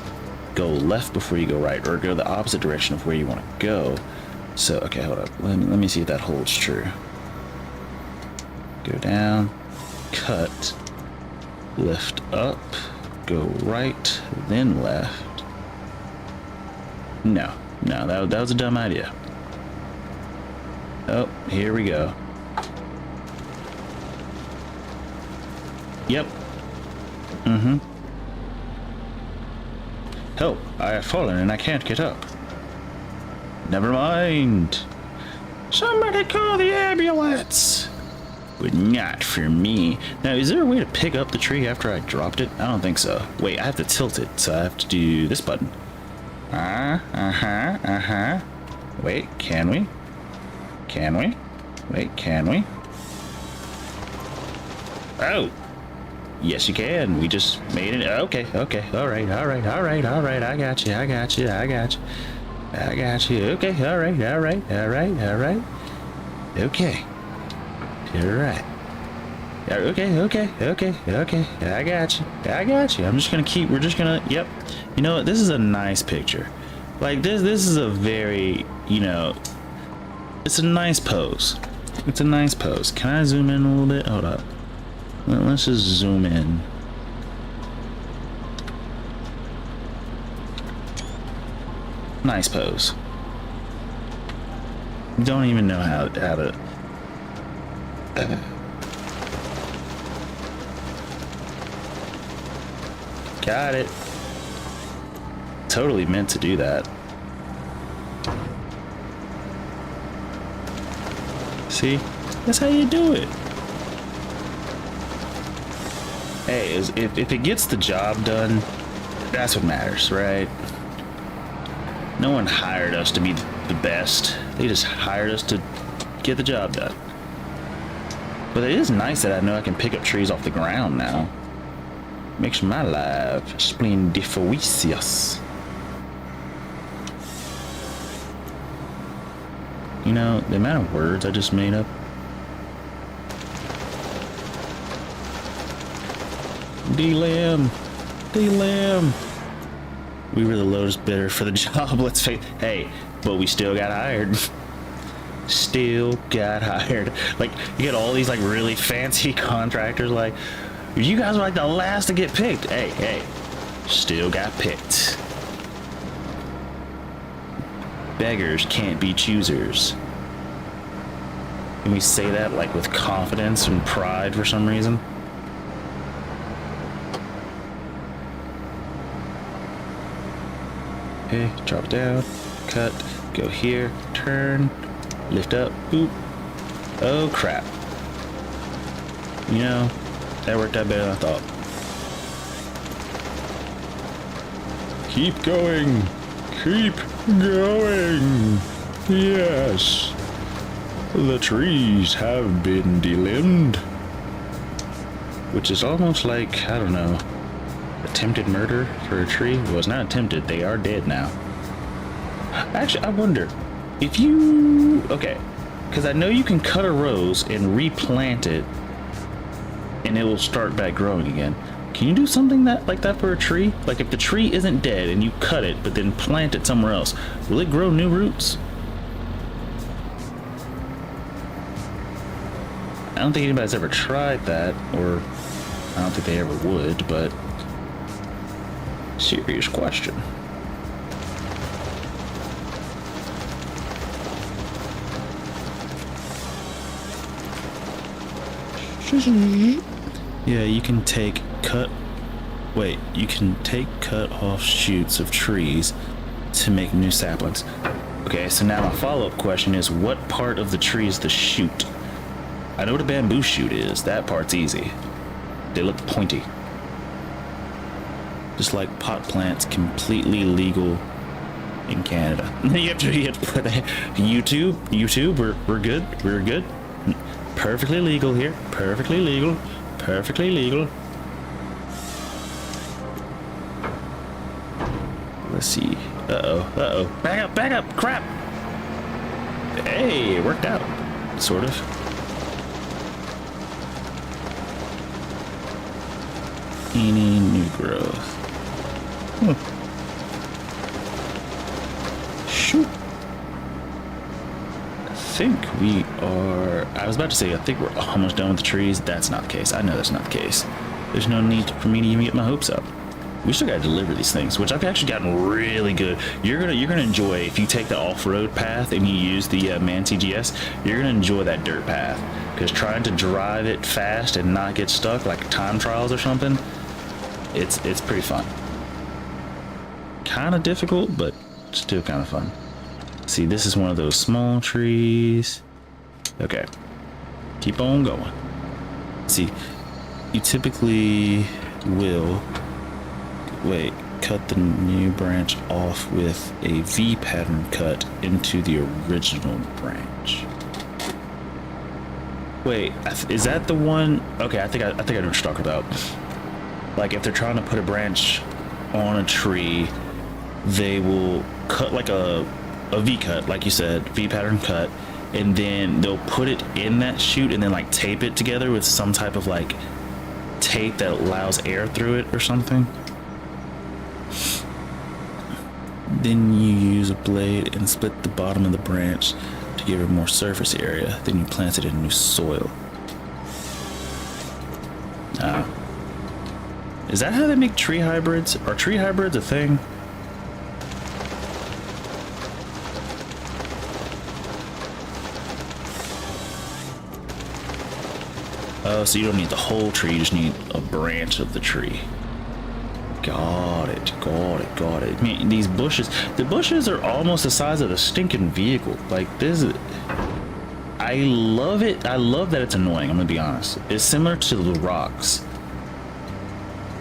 Speaker 1: Go left before you go right, or go the opposite direction of where you want to go. So, okay, hold up. Let me see if that holds true. Go down, cut, lift up, go right, then left. No, that was a dumb idea. Oh, here we go. Yep. Help, I have fallen and I can't get up. Never mind. Somebody call the ambulance. But not for me. Now, is there a way to pick up the tree after I dropped it? I don't think so. Wait, I have to tilt it, so I have to do this button. Wait, can we? Can we? Wait, can we? Oh! Yes, you can. We just made it. Okay. All right. I got you. Okay. All right. Okay. You're right. Okay. I got you. We're just gonna, yep. You know what? This is a nice picture. Like this is a very, it's a nice pose. Can I zoom in a little bit? Hold up. Let's just zoom in. Nice pose. Don't even know how to... Got it. Totally meant to do that. See? That's how you do it. Hey, if it gets the job done, that's what matters, right? No one hired us to be the best. They just hired us to get the job done. But it is nice that I know I can pick up trees off the ground now. Makes my life splendiferous. You know, the amount of words I just made up. D-Lamb. D-Lamb. We were the lowest bidder for the job, let's face it. Hey, but we still got hired. Still got hired. Like, you get all these like really fancy contractors like, you guys are like the last to get picked. Hey, still got picked. Beggars can't be choosers. Can we say that like with confidence and pride for some reason? Okay, drop down, cut, go here, turn, lift up, boop. Oh crap. You know, that worked out better than I thought. Keep going. Keep going. Yes. The trees have been delimbed. Which is almost like, I don't know, attempted murder for a tree. Well, it's not attempted. They are dead now. Actually, I wonder if you... Okay. Because I know you can cut a rose and replant it and it will start back growing again. Can you do something like that for a tree? Like if the tree isn't dead and you cut it but then plant it somewhere else, will it grow new roots? I don't think anybody's ever tried that, or I don't think they ever would, but serious question. Yeah, you can take cut off shoots of trees to make new saplings. Okay, so now my follow-up question is, what part of the tree is the shoot? I know what a bamboo shoot is. That part's easy. They look pointy. Just like pot plants, completely legal in Canada. you have to put that. YouTube, we're good. We're good. Perfectly legal here. Perfectly legal. Perfectly legal. Let's see. Uh-oh. Back up. Crap. Hey, it worked out. Sort of. Any new growth. Shoot. I was about to say, I think we're almost done with the trees. That's not the case. I know that's not the case. There's no need for me to even get my hopes up. We still gotta deliver these things, which I've actually gotten really good. You're gonna enjoy, if you take the off-road path and you use the Man TGS, you're gonna enjoy that dirt path. Because trying to drive it fast and not get stuck, like time trials or something, it's pretty fun. Kind of difficult, but still kind of fun. See, this is one of those small trees. Okay, keep on going. See, you typically will cut the new branch off with a V pattern cut into the original branch. Wait, is that the one? Okay, I think I know what you're talking about. Like if they're trying to put a branch on a tree, they will cut like a V cut, like you said, V pattern cut, and then they'll put it in that chute and then like tape it together with some type of like tape that allows air through it or something. Then you use a blade and split the bottom of the branch to give it more surface area. Then you plant it in new soil. Is that how they make tree hybrids? Are tree hybrids a thing? Oh, so you don't need the whole tree, you just need a branch of the tree. Got it. I mean, these bushes, the bushes are almost the size of a stinking vehicle. Like this is, I love it. I love that it's annoying, I'm gonna be honest. It's similar to the rocks.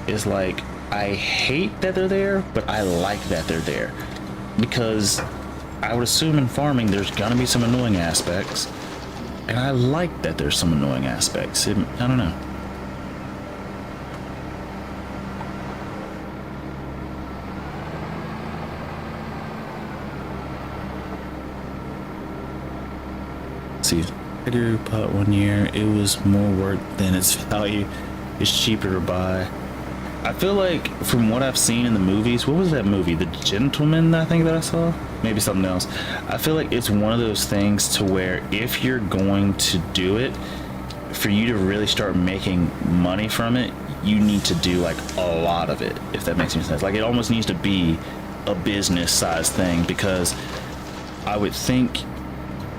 Speaker 1: It's like, I hate that they're there, but I like that they're there. Because I would assume in farming there's gonna be some annoying aspects, and I like that there's some annoying aspects. I don't know. See, I grew pot one year. It was more work than its value. It's cheaper to buy. I feel like from what I've seen in the movies, what was that movie? The Gentleman, I think that I saw? Maybe something else. I feel like it's one of those things to where if you're going to do it, for you to really start making money from it, you need to do like a lot of it, if that makes any sense. Like it almost needs to be a business size thing, because I would think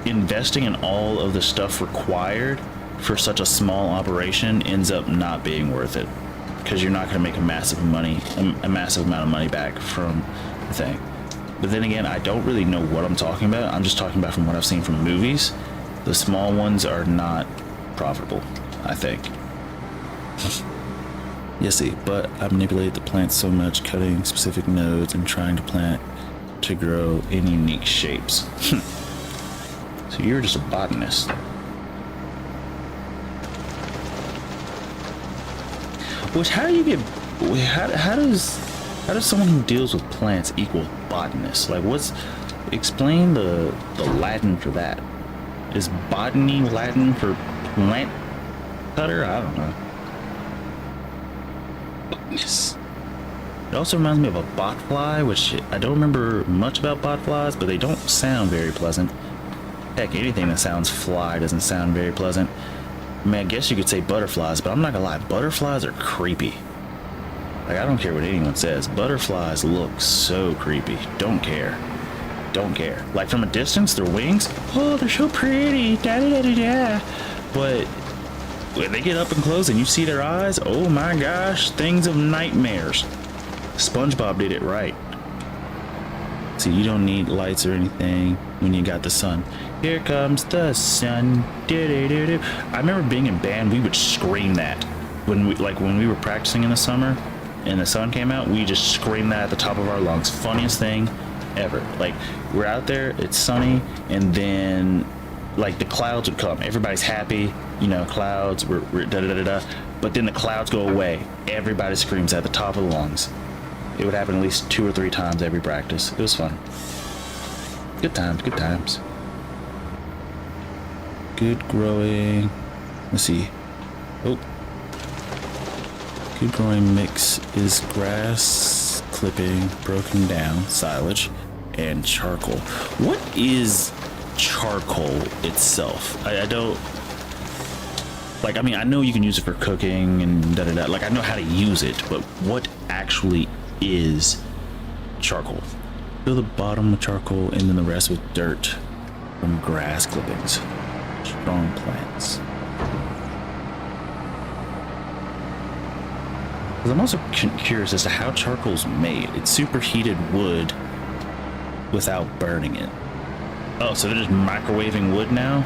Speaker 1: investing in all of the stuff required for such a small operation ends up not being worth it, because you're not going to make a massive amount of money back from the thing. But then again, I don't really know what I'm talking about. I'm just talking about from what I've seen from movies. The small ones are not profitable, I think. You see, but I manipulated the plants so much, cutting specific nodes and trying to plant to grow in unique shapes. So you're just a botanist. Which, how do you get? How does someone who deals with plants equal botanist? Like, explain the Latin for that? Is botany Latin for plant cutter? I don't know. Botanist. It also reminds me of a botfly, which I don't remember much about botflies, but they don't sound very pleasant. Heck, anything that sounds fly doesn't sound very pleasant. I mean, I guess you could say butterflies, but I'm not gonna lie, butterflies are creepy. Like, I don't care what anyone says, butterflies look so creepy. Don't care. Like, from a distance, their wings, oh, they're so pretty, da-da-da-da-da. But when they get up and close and you see their eyes, oh my gosh, things of nightmares. SpongeBob did it right. See, you don't need lights or anything when you got the sun. Here comes the sun. I remember being in band, we would scream that when we were practicing in the summer and the sun came out, we just screamed that at the top of our lungs. Funniest thing ever. Like, we're out there, it's sunny, and then like the clouds would come. Everybody's happy, you know, clouds, we're da-da-da-da-da. But then the clouds go away. Everybody screams at the top of the lungs. It would happen at least 2 or 3 times every practice. It was fun. Good times, good times. Good growing. Let's see. Oh. Good growing mix is grass clipping, broken down, silage, and charcoal. What is charcoal itself? I don't... Like, I mean, I know you can use it for cooking and da-da-da. Like, I know how to use it, but what actually is charcoal? Fill the bottom with charcoal and then the rest with dirt from grass clippings. Strong plants. Because I'm also curious as to how charcoal's made. It's superheated wood without burning it. Oh, so they're just microwaving wood now?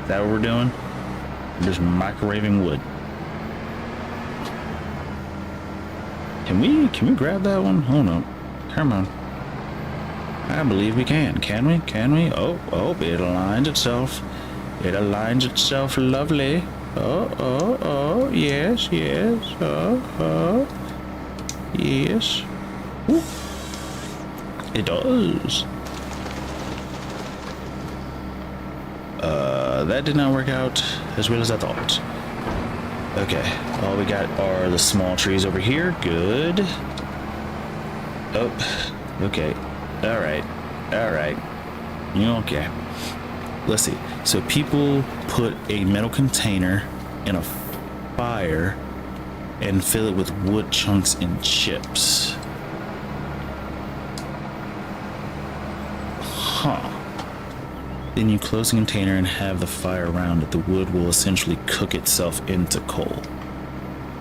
Speaker 1: Is that what we're doing? We're just microwaving wood. Can we grab that one? Hold on. Come on. I believe we can. Can we? Can we? Oh, it aligns itself. It aligns itself lovely. Oh, yes. Yes. Ooh. It does. That did not work out as well as I thought. Okay, all we got are the small trees over here. Good. Oh, okay. All right. Okay. Let's see. So people put a metal container in a fire and fill it with wood chunks and chips. Huh. Then you close the container and have the fire around it. The wood will essentially cook itself into coal.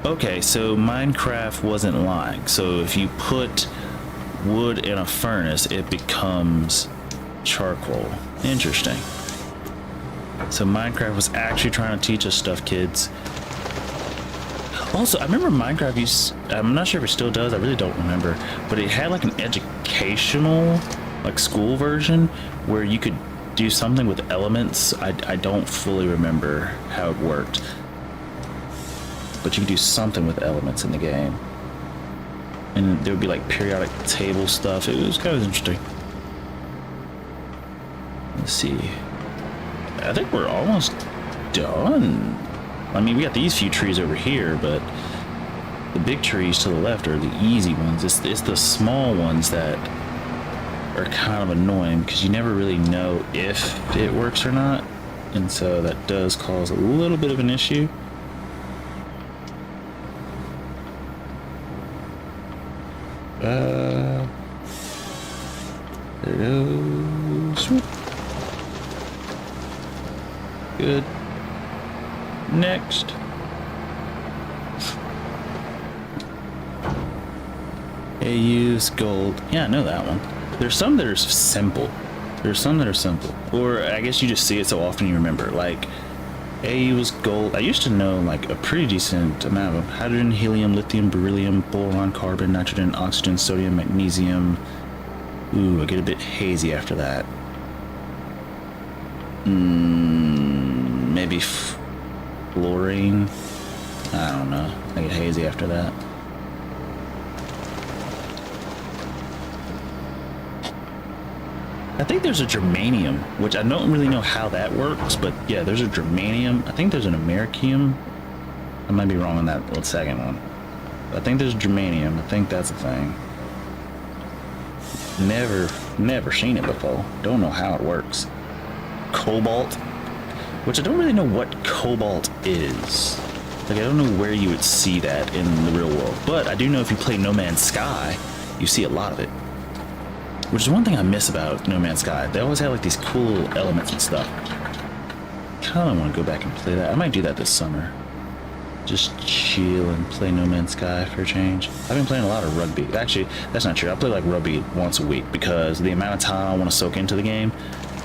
Speaker 1: Okay, so Minecraft wasn't lying. So if you put wood in a furnace, it becomes charcoal. Interesting. So Minecraft was actually trying to teach us stuff, kids. Also, I remember Minecraft I'm not sure if it still does, I really don't remember, but it had like an educational like school version where you could do something with elements. I don't fully remember how it worked, but you could do something with elements in the game, and there would be like periodic table stuff. It was kind of interesting. Let's see. I think we're almost done. I mean, we got these few trees over here, but the big trees to the left are the easy ones. It's the small ones that are kind of annoying because you never really know if it works or not, and so that does cause a little bit of an issue. There it goes. Good. Next. AU's gold. Yeah, I know that one. There's some that are simple. There's some that are simple. Or I guess you just see it so often you remember. Like, AU's gold. I used to know like a pretty decent amount of them. Hydrogen, helium, lithium, beryllium, boron, carbon, nitrogen, oxygen, sodium, magnesium. Ooh, I get a bit hazy after that. Maybe fluorine. I don't know. I get hazy after that. I think there's a germanium, which I don't really know how that works, but yeah, there's a germanium. I think there's an americium. I might be wrong on that second one. I think there's germanium. I think that's a thing. Never seen it before. Don't know how it works. Cobalt, which I don't really know what cobalt is. Like, I don't know where you would see that in the real world, but I do know if you play No Man's Sky, you see a lot of it. Which is one thing I miss about No Man's Sky. They always have like these cool elements and stuff. Kind of want to go back and play that. I might do that this summer. Just chill and play No Man's Sky for a change. I've been playing a lot of rugby. Actually, that's not true. I play like rugby once a week because the amount of time I want to soak into the game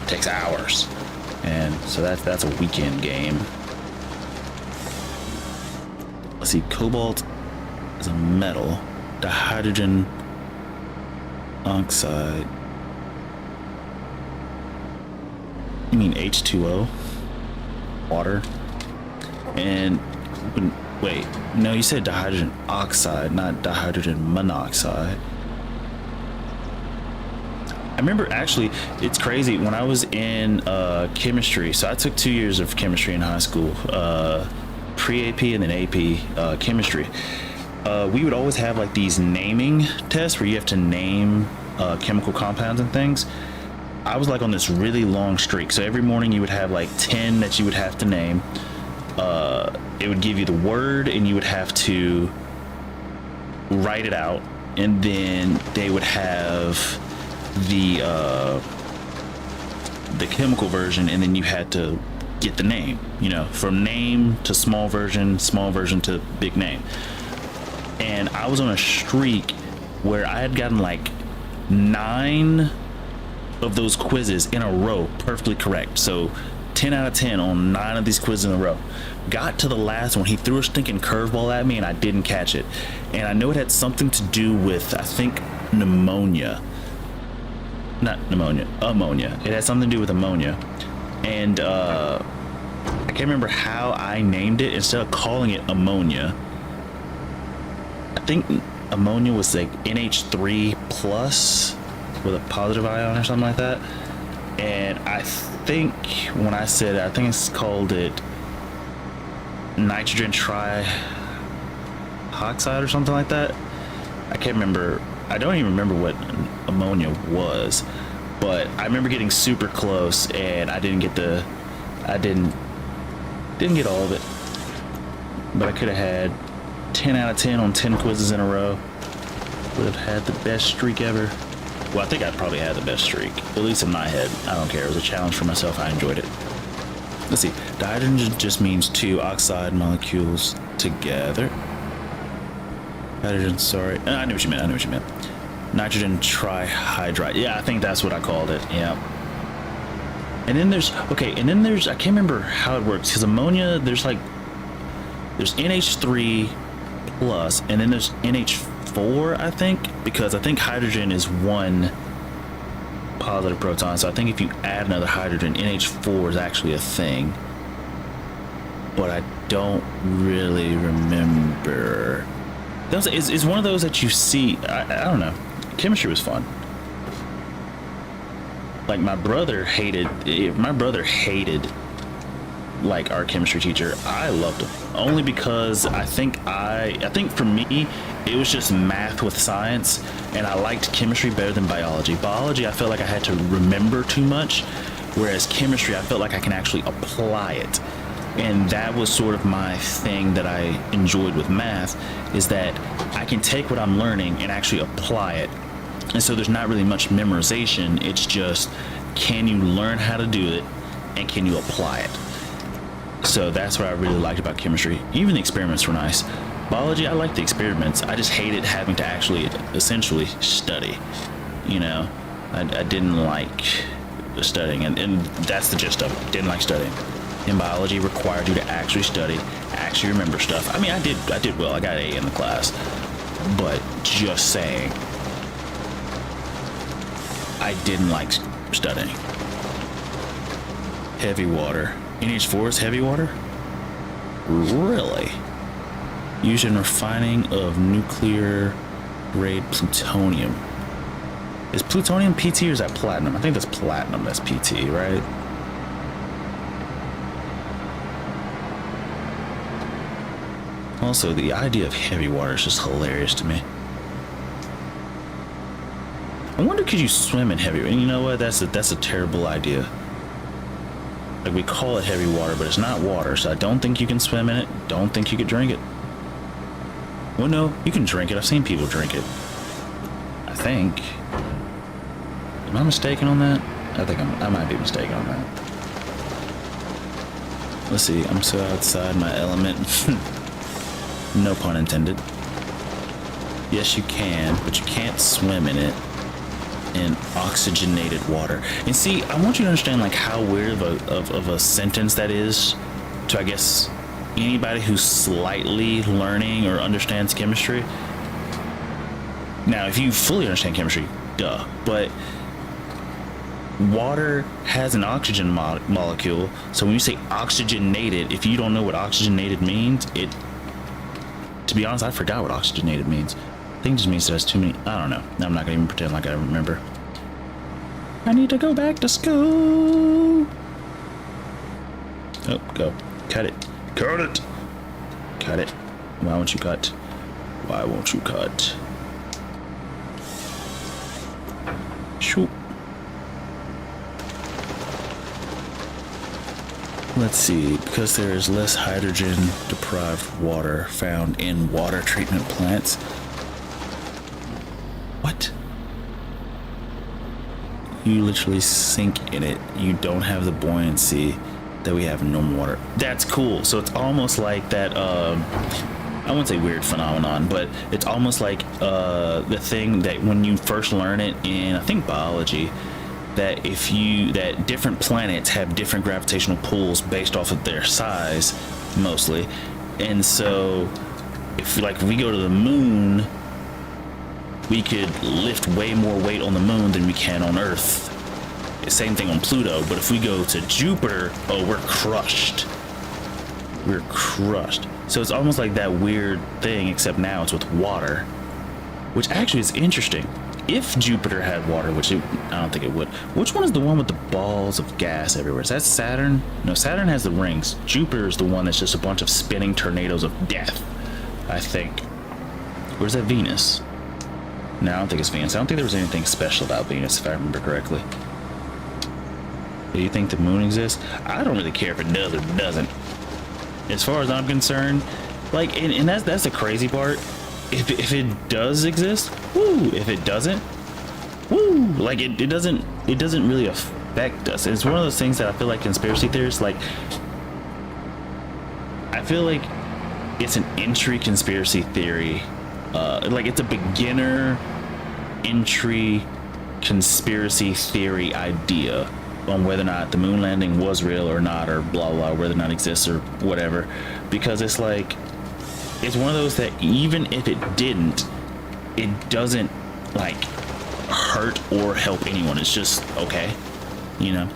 Speaker 1: takes hours. And so that's a weekend game. Let's see, cobalt is a metal. Dihydrogen oxide. You mean H2O? Water? And wait, no, you said dihydrogen oxide, not dihydrogen monoxide. I remember, actually, it's crazy, when I was in chemistry, so I took 2 years of chemistry in high school, pre-AP and then AP chemistry. We would always have like these naming tests where you have to name chemical compounds and things. I was like on this really long streak, so every morning you would have like 10 that you would have to name. It would give you the word and you would have to write it out, and then they would have the chemical version, and then you had to get the name, you know, from name to small version to big name. And I was on a streak where I had gotten like 9 of those quizzes in a row perfectly correct. So 10 out of 10 on 9 of these quizzes in a row. Got to the last one, he threw a stinking curveball at me and I didn't catch it. And I know it had something to do with, I think, pneumonia. Not pneumonia, ammonia. It had something to do with ammonia. And I can't remember how I named it. Instead of calling it ammonia, I think ammonia was like NH3 plus with a positive ion or something like that. And I think when I said it, I think it's called it nitrogen trioxide or something like that. I can't remember. I don't even remember what ammonia was, but I remember getting super close and I didn't get get all of it. But I could have had 10 out of 10 on 10 quizzes in a row. Would have had the best streak ever. Well, I think I probably had the best streak, at least in my head. I don't care. It was a challenge for myself. I enjoyed it. Let's see. Dihydrogen just means 2 oxide molecules together. Hydrogen, sorry. I knew what you meant. Nitrogen trihydride. Yeah, I think that's what I called it. Yeah. And then there's, okay, and then there's, I can't remember how it works, because ammonia, there's NH3 plus, and then there's NH4, I think, because I think hydrogen is one positive proton. So I think if you add another hydrogen, NH4 is actually a thing. But I don't really remember. It's one of those that you see. I don't know. Chemistry was fun. Like my brother hated like our chemistry teacher. I loved him only because I think for me it was just math with science, and I liked chemistry better than biology. Biology, I felt like I had to remember too much, whereas chemistry, I felt like I can actually apply it. And that was sort of my thing that I enjoyed with math, is that I can take what I'm learning and actually apply it. And so there's not really much memorization. It's just, can you learn how to do it and can you apply it? So that's what I really liked about chemistry. Even the experiments were nice. Biology, I liked the experiments. I just hated having to actually essentially study. You know, I didn't like studying, and that's the gist of it. Didn't like studying. In biology, required you to actually study, actually remember stuff. I mean, I did well. I got an A in the class, but just saying, I didn't like studying. Heavy water. NH4 is heavy water? Really? Used in refining of nuclear grade plutonium. Is plutonium PT or is that platinum? I think that's platinum. That's PT, right? Also, the idea of heavy water is just hilarious to me. I wonder, could you swim in heavy water? And you know what? That's a terrible idea. Like, we call it heavy water, but it's not water, so I don't think you can swim in it. Don't think you could drink it. Well, no, you can drink it. I've seen people drink it. I think. Am I mistaken on that? I might be mistaken on that. Let's see. I'm so outside my element. No pun intended. Yes, you can, but you can't swim in it in oxygenated water. And see, I want you to understand like how weird of a sentence that is to, I guess, anybody who's slightly learning or understands chemistry. Now, if you fully understand chemistry, duh, but water has an oxygen molecule. So when you say oxygenated, if you don't know what oxygenated means, to be honest, I forgot what oxygenated means. I think it just means it has too many. I don't know. I'm not gonna even pretend like I remember. I need to go back to school. Oh, go. Cut it. Cut it. Cut it. Why won't you cut? Why won't you cut? Shoot. Let's see, because there is less hydrogen deprived water found in water treatment plants. What? You literally sink in it. You don't have the buoyancy that we have in normal water. That's cool. So it's almost like that, I wouldn't say weird phenomenon, but it's almost like the thing that when you first learn it in, I think, biology, that that different planets have different gravitational pulls based off of their size, mostly. And so if we go to the moon, we could lift way more weight on the moon than we can on Earth. Same thing on Pluto, but if we go to Jupiter, oh, we're crushed. We're crushed. So it's almost like that weird thing, except now it's with water, which actually is interesting. If Jupiter had water, which I don't think it would. Which one is the one with the balls of gas everywhere? Is that Saturn? No, Saturn has the rings. Jupiter is the one that's just a bunch of spinning tornadoes of death, I think. Or is that Venus? No, I don't think it's Venus. I don't think there was anything special about Venus, if I remember correctly. Do you think the moon exists? I don't really care if it does or doesn't. As far as I'm concerned, and that's the crazy part. If it does exist, woo. If it doesn't, woo. It doesn't really affect us. It's one of those things that I feel like conspiracy theorists, I feel like it's an entry conspiracy theory. It's a beginner entry conspiracy theory idea on whether or not the moon landing was real or not, or blah blah, whether or not it exists or whatever, because it's one of those that even if it didn't, it doesn't hurt or help anyone. It's just okay, you know.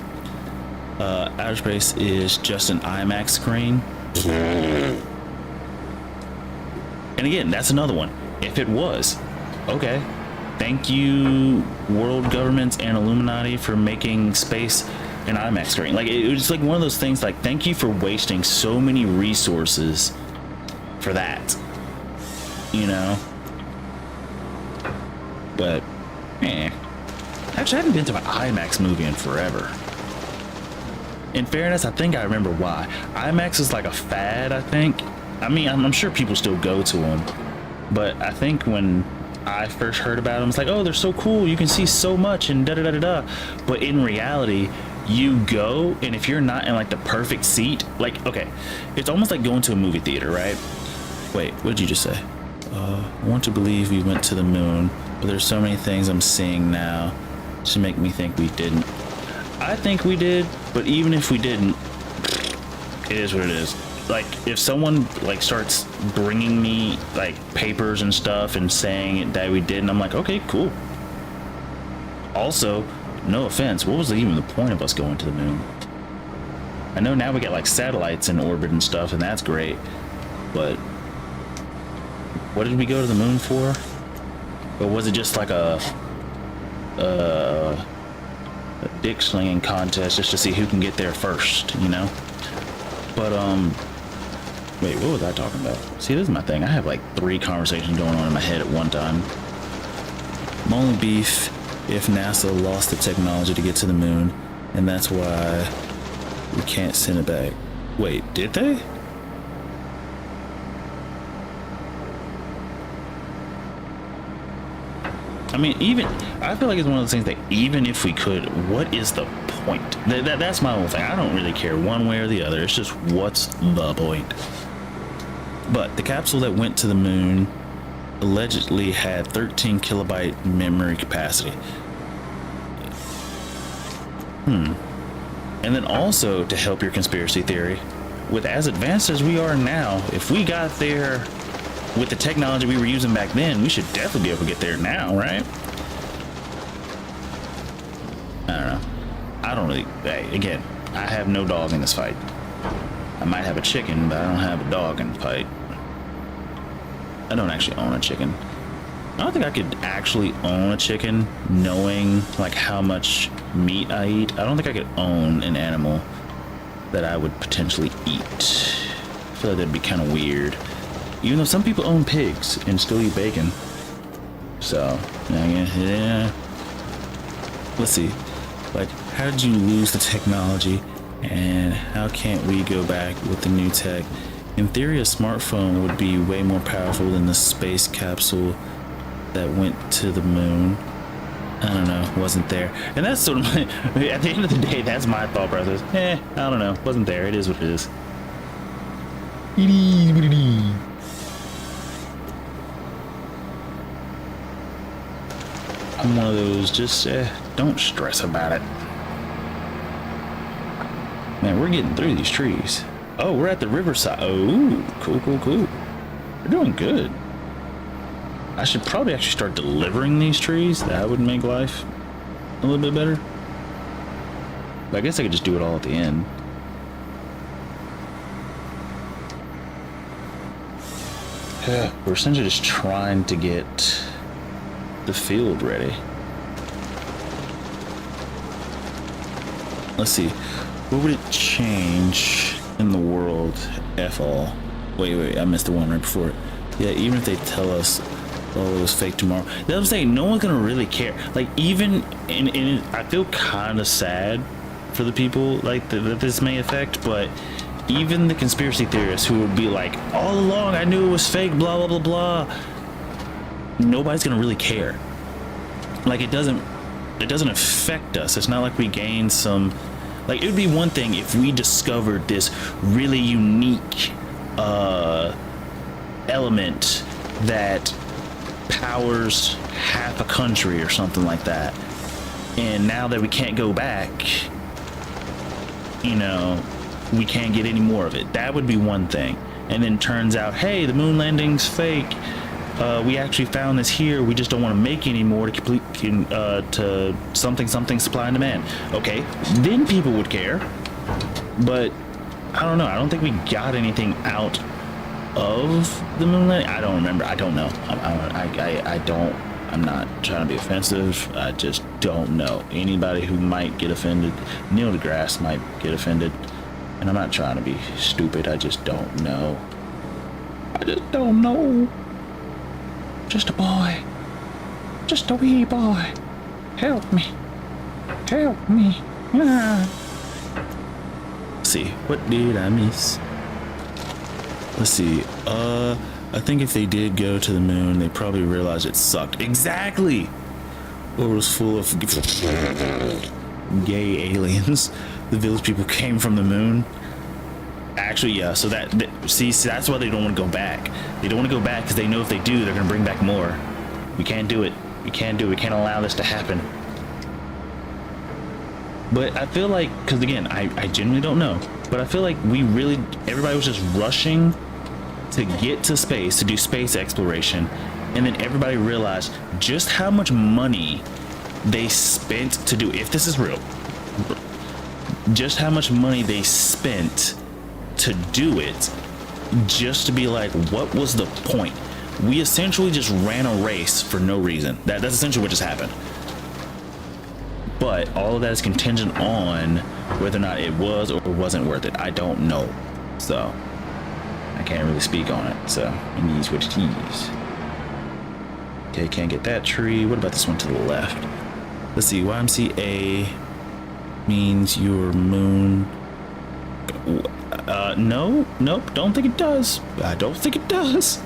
Speaker 1: Outer space is just an IMAX screen. And again, that's another one. If it was, okay, thank you, world governments and Illuminati, for making space an IMAX screen. Like, it was like one of those things, like, thank you for wasting so many resources for that, you know. But actually, I haven't been to an IMAX movie in forever. In fairness, I think I remember why. IMAX is like a fad, I think. I mean, I'm sure people still go to them, but I think when I first heard about them, it's like, oh, they're so cool, you can see so much and da da da da da. But in reality, you go, and if you're not in like the perfect seat, like, okay, it's almost like going to a movie theater, right? Wait, what did you just say? I want to believe we went to the moon, but there's so many things I'm seeing now to make me think we didn't. I think we did, but even if we didn't, it is what it is. Like, if someone like starts bringing me like papers and stuff and saying that we didn't, I'm like, okay, cool. Also, no offense, what was even the point of us going to the moon? I know now we got like satellites in orbit and stuff, and that's great, but what did we go to the moon for? Or was it just like a dick slinging contest just to see who can get there first, you know? But wait, what was I talking about? See, this is my thing. I have like 3 conversations going on in my head at one time. I'm only beef if NASA lost the technology to get to the moon, and that's why we can't send it back. Wait, did they? I mean, I feel like it's one of those things that even if we could, what is the point? That's my whole thing. I don't really care one way or the other. It's just, what's the point? But the capsule that went to the moon allegedly had 13 kilobyte memory capacity. And then also, to help your conspiracy theory, with as advanced as we are now, if we got there with the technology we were using back then, we should definitely be able to get there now, right? I don't know. I don't really, hey, again, I have no dog in this fight. I might have a chicken, but I don't have a dog in the fight. I don't actually own a chicken. I don't think I could actually own a chicken knowing like how much meat I eat. I don't think I could own an animal that I would potentially eat. I feel like that'd be kind of weird. Even though some people own pigs and still eat bacon. So, yeah. Let's see. Like, how did you lose the technology? And how can't we go back with the new tech? In theory, a smartphone would be way more powerful than the space capsule that went to the moon. I don't know, wasn't there. And that's sort of my, at the end of the day, that's my thought process. I don't know, wasn't there. It is what it is. It is what it is. I'm one of those, just don't stress about it. Man, we're getting through these trees. Oh, we're at the riverside. Oh, cool. We're doing good. I should probably actually start delivering these trees. That would make life a little bit better. But I guess I could just do it all at the end. We're essentially just trying to get the field ready. Let's see. What would it change in the world? F all. Wait, I missed the one right before it. Yeah, even if they tell us, oh, it was fake tomorrow. That's what I'm saying. No one's gonna really care. Like, even in I feel kind of sad for the people like that this may affect, but even the conspiracy theorists who would be like, all along I knew it was fake, blah blah blah blah. Nobody's gonna really care. Like, it doesn't affect us. It's not like we gain some, like, it would be one thing if we discovered this really unique element that powers half a country or something like that, and now that we can't go back, you know, we can't get any more of it. That would be one thing. And then turns out, hey, the moon landing's fake. we actually found this here, we just don't want to make any more to complete to something supply and demand. Okay, then people would care. But I don't know, I don't think we got anything out of the moon landing. I don't remember. I don't know. I'm not trying to be offensive. I just don't know. Anybody who might get offended, Neil deGrasse might get offended, and I'm not trying to be stupid. I just don't know. I just don't know. Just a boy. Just a wee boy. Help me. Help me. Ah. Let's see. What did I miss? Let's see. I think if they did go to the moon, they probably realized it sucked. Exactly. Or was full of gay aliens. The village people came from the moon. Actually, yeah. So see, that's why they don't want to go back. They don't want to go back because they know if they do, they're going to bring back more. We can't do it. We can't do it. We can't allow this to happen. But I feel like, because again, I genuinely don't know, but I feel like everybody was just rushing to get to space, to do space exploration, and then everybody realized just how much money they spent to do, if this is real, just how much money they spent to do it, just to be like, what was the point? We essentially just ran a race for no reason. That's essentially what just happened. But all of that is contingent on whether or not it was or wasn't worth it. I don't know. So I can't really speak on it. So it needs what it needs. Okay, can't get that tree. What about this one to the left? Let's see. YMCA means your moon. No, nope. Don't think it does. I don't think it does.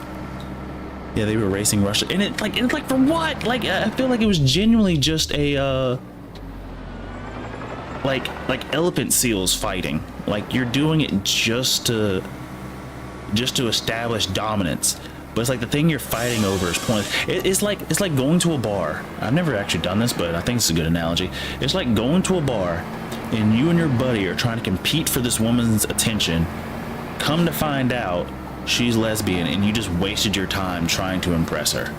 Speaker 1: Yeah, they were racing Russia, and it's like for what? Like, I feel like it was genuinely just a like elephant seals fighting. Like, you're doing it just to establish dominance. But it's like the thing you're fighting over is pointless. It's like going to a bar. I've never actually done this, but I think it's a good analogy. It's like going to a bar and you and your buddy are trying to compete for this woman's attention. Come to find out she's lesbian and you just wasted your time trying to impress her.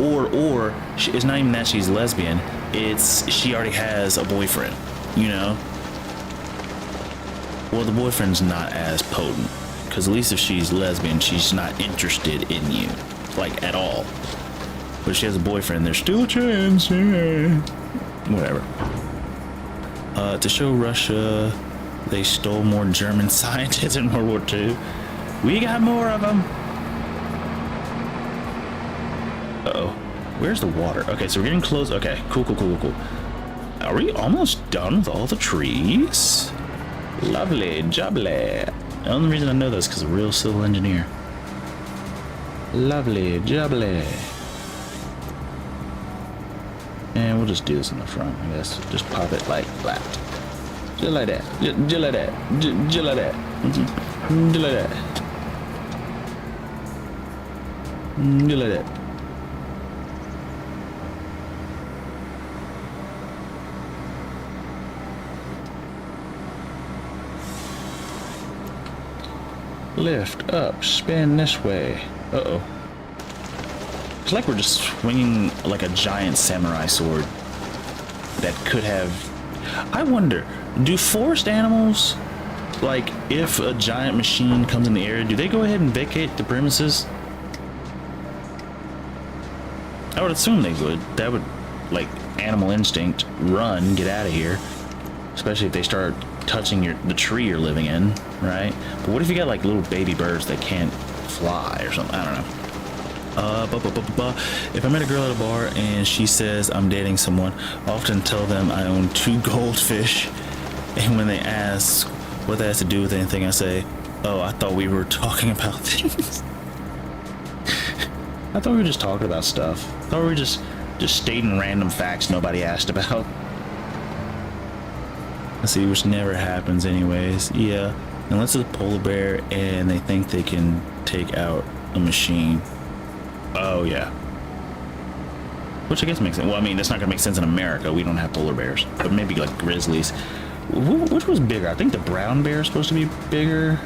Speaker 1: Or it's not even that she's lesbian, it's she already has a boyfriend, you know? Well, the boyfriend's not as potent, because at least if she's lesbian, she's not interested in you, like, at all. But if she has a boyfriend, there's still a chance, yeah. Whatever. To show Russia they stole more German scientists in World War II. We got more of them. Uh-oh. Where's the water? Okay, so we're getting close. Okay, cool. Are we almost done with all the trees? Lovely jubbly. The only reason I know that is because I'm a real civil engineer. Lovely jubbly. And we'll just do this in the front, I guess. Just pop it like that. Just like that. Just like that. Just like that. Just like that. Just like that. Lift up, spin this way. Uh-oh. It's like we're just swinging like a giant samurai sword that could have... I wonder, do forest animals, like, if a giant machine comes in the area, do they go ahead and vacate the premises? I would assume they would. That would, like, animal instinct, run, get out of here. Especially if they start touching the tree you're living in, right? But what if you got like little baby birds that can't fly or something? I don't know. If I met a girl at a bar and she says I'm dating someone, I often tell them I own 2 goldfish, and when they ask what that has to do with anything, I say, oh, I thought we were talking about things. I thought we were just talking about stuff. I thought we were just stating random facts nobody asked about. Let's see, which never happens anyways. Yeah, unless it's a polar bear and they think they can take out a machine. Oh yeah. Which I guess makes sense. Well, I mean, that's not gonna make sense in America. We don't have polar bears, but maybe like grizzlies. Which was bigger? I think the brown bear is supposed to be bigger,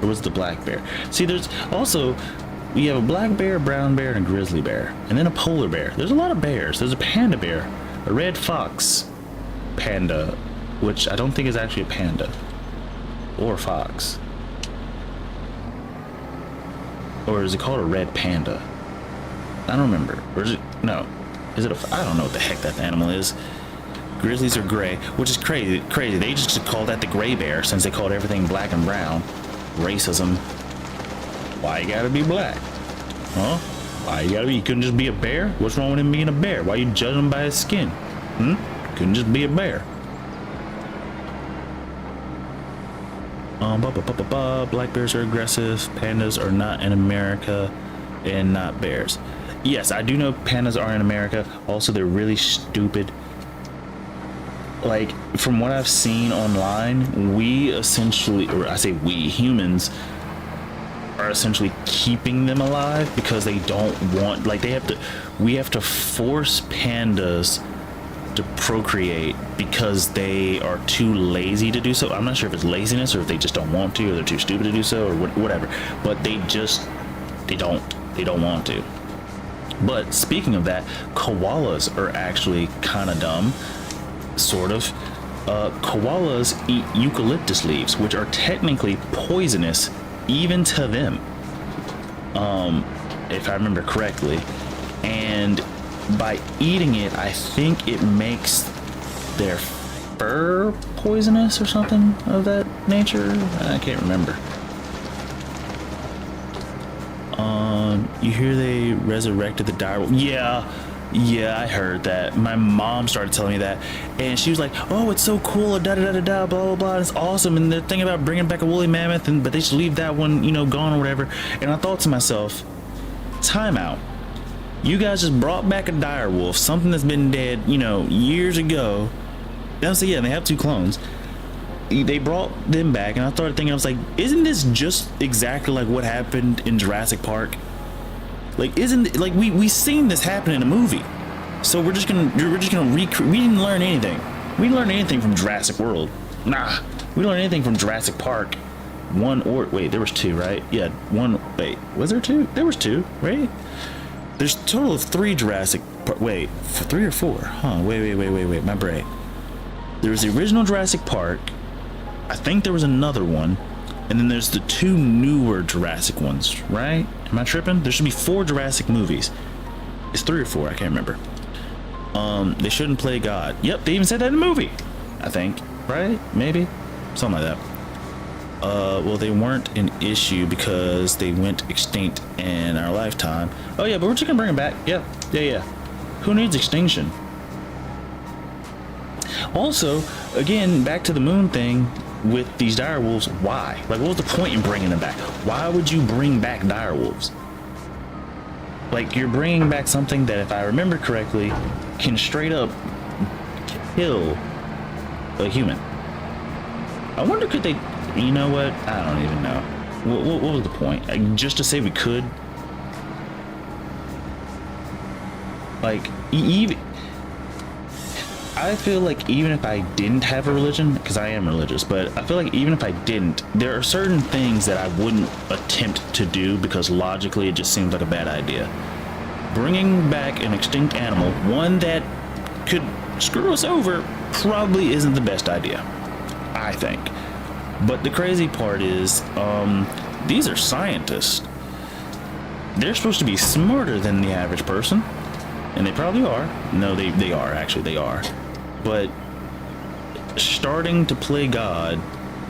Speaker 1: or was it the black bear? See, there's also we have a black bear, brown bear, and a grizzly bear, and then a polar bear. There's a lot of bears. There's a panda bear, a red fox panda, which I don't think is actually a panda or a fox. Or is it called a red panda? I don't remember. Or is it, no, is it a, I don't know what the heck that animal is. Grizzlies are gray, which is crazy. They just call that the gray bear since they called everything black and brown. Racism. Why you gotta be black? Huh? Why you gotta be, you couldn't just be a bear? What's wrong with him being a bear? Why you judging him by his skin? Couldn't just be a bear. Black bears are aggressive. Pandas are not in America and not bears. Yes, I do know pandas are in America. Also, they're really stupid. Like, from what I've seen online, we essentially, or I say we, humans, are essentially keeping them alive because they don't want, like, we have to force pandas to procreate because they are too lazy to do so. I'm not sure if it's laziness or if they just don't want to, or they're too stupid to do so, or whatever, but they don't want to. But speaking of that, koalas are actually kind of dumb, sort of. Koalas eat eucalyptus leaves, which are technically poisonous even to them, if I remember correctly, and by eating it, I think it makes their fur poisonous or something of that nature. I can't remember. You hear they resurrected the dire wolf? Yeah, I heard that. My mom started telling me that, and she was like, "Oh, it's so cool, da da da da da, blah blah blah. It's awesome." And they're thinking about bringing back a woolly mammoth, but they should leave that one, gone or whatever. And I thought to myself, time out. You guys just brought back a dire wolf, something that's been dead, years ago. So yeah, they have two clones. They brought them back, and I started thinking, I was like, isn't this just exactly like what happened in Jurassic Park? Like, we seen this happen in a movie, so we're just gonna recreate. We didn't learn anything. We didn't learn anything from Jurassic World. Nah, we didn't learn anything from Jurassic Park. Wait, there was two, right? Yeah, one. Wait, was there two? There was two, right? There's a total of 3 Jurassic Park. Wait, 3 or 4? Huh? Wait. My brain. There was the original Jurassic Park. I think there was another one. And then there's the 2 newer Jurassic ones, right? Am I tripping? There should be 4 Jurassic movies. It's 3 or 4, I can't remember. They shouldn't play God. Yep, they even said that in the movie, I think. Right? Maybe? Something like that. Well, they weren't an issue because they went extinct in our lifetime. Oh yeah, but we're just gonna bring them back. Yeah. Who needs extinction? Also, again, back to the moon thing with these dire wolves. Why? Like, what was the point in bringing them back? Why would you bring back dire wolves? Like, you're bringing back something that, if I remember correctly, can straight up kill a human. I wonder, could they? You know what? I don't even know. What was the point? Like, just to say we could? Like, even I feel like even if I didn't have a religion, because I am religious, but I feel like even if I didn't, there are certain things that I wouldn't attempt to do because logically it just seems like a bad idea. Bringing back an extinct animal, one that could screw us over, probably isn't the best idea, I think. But the crazy part is, these are scientists. They're supposed to be smarter than the average person, and they probably are. No, they are, actually, they are. But starting to play God,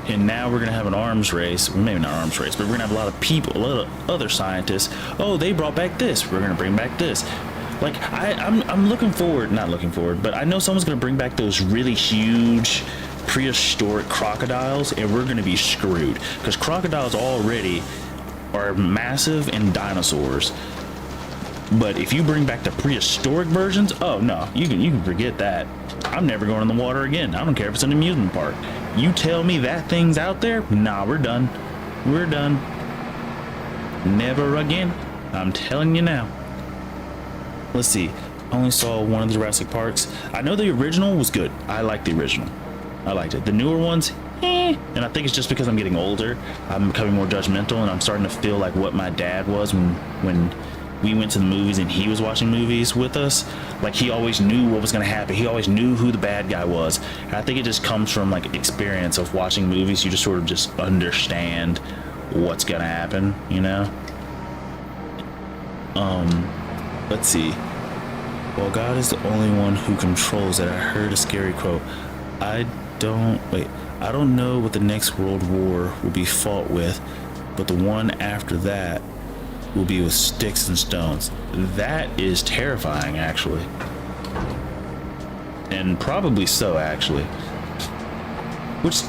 Speaker 1: and now we're gonna have an arms race. Well, maybe not arms race, but we're gonna have a lot of people, a lot of other scientists. Oh, they brought back this. We're gonna bring back this. Like, I'm looking forward, not looking forward, but I know someone's gonna bring back those really huge prehistoric crocodiles, and we're gonna be screwed because crocodiles already are massive and dinosaurs. But if you bring back the prehistoric versions, oh no, you can forget that. I'm never going in the water again. I don't care if it's an amusement park. You tell me that thing's out there, nah, we're done. We're done. Never again. I'm telling you now. Let's see. I only saw one of the Jurassic Parks. I know the original was good. I liked the original. I liked it. The newer ones, And I think it's just because I'm getting older, I'm becoming more judgmental, and I'm starting to feel like what my dad was when we went to the movies and he was watching movies with us. Like, he always knew what was going to happen. He always knew who the bad guy was. And I think it just comes from like experience of watching movies. You just sort of just understand what's going to happen, you know? Let's see. Well, God is the only one who controls it. I heard a scary quote. I don't know what the next world war will be fought with, but the one after that will be with sticks and stones. That is terrifying, actually. And probably so, actually. Which,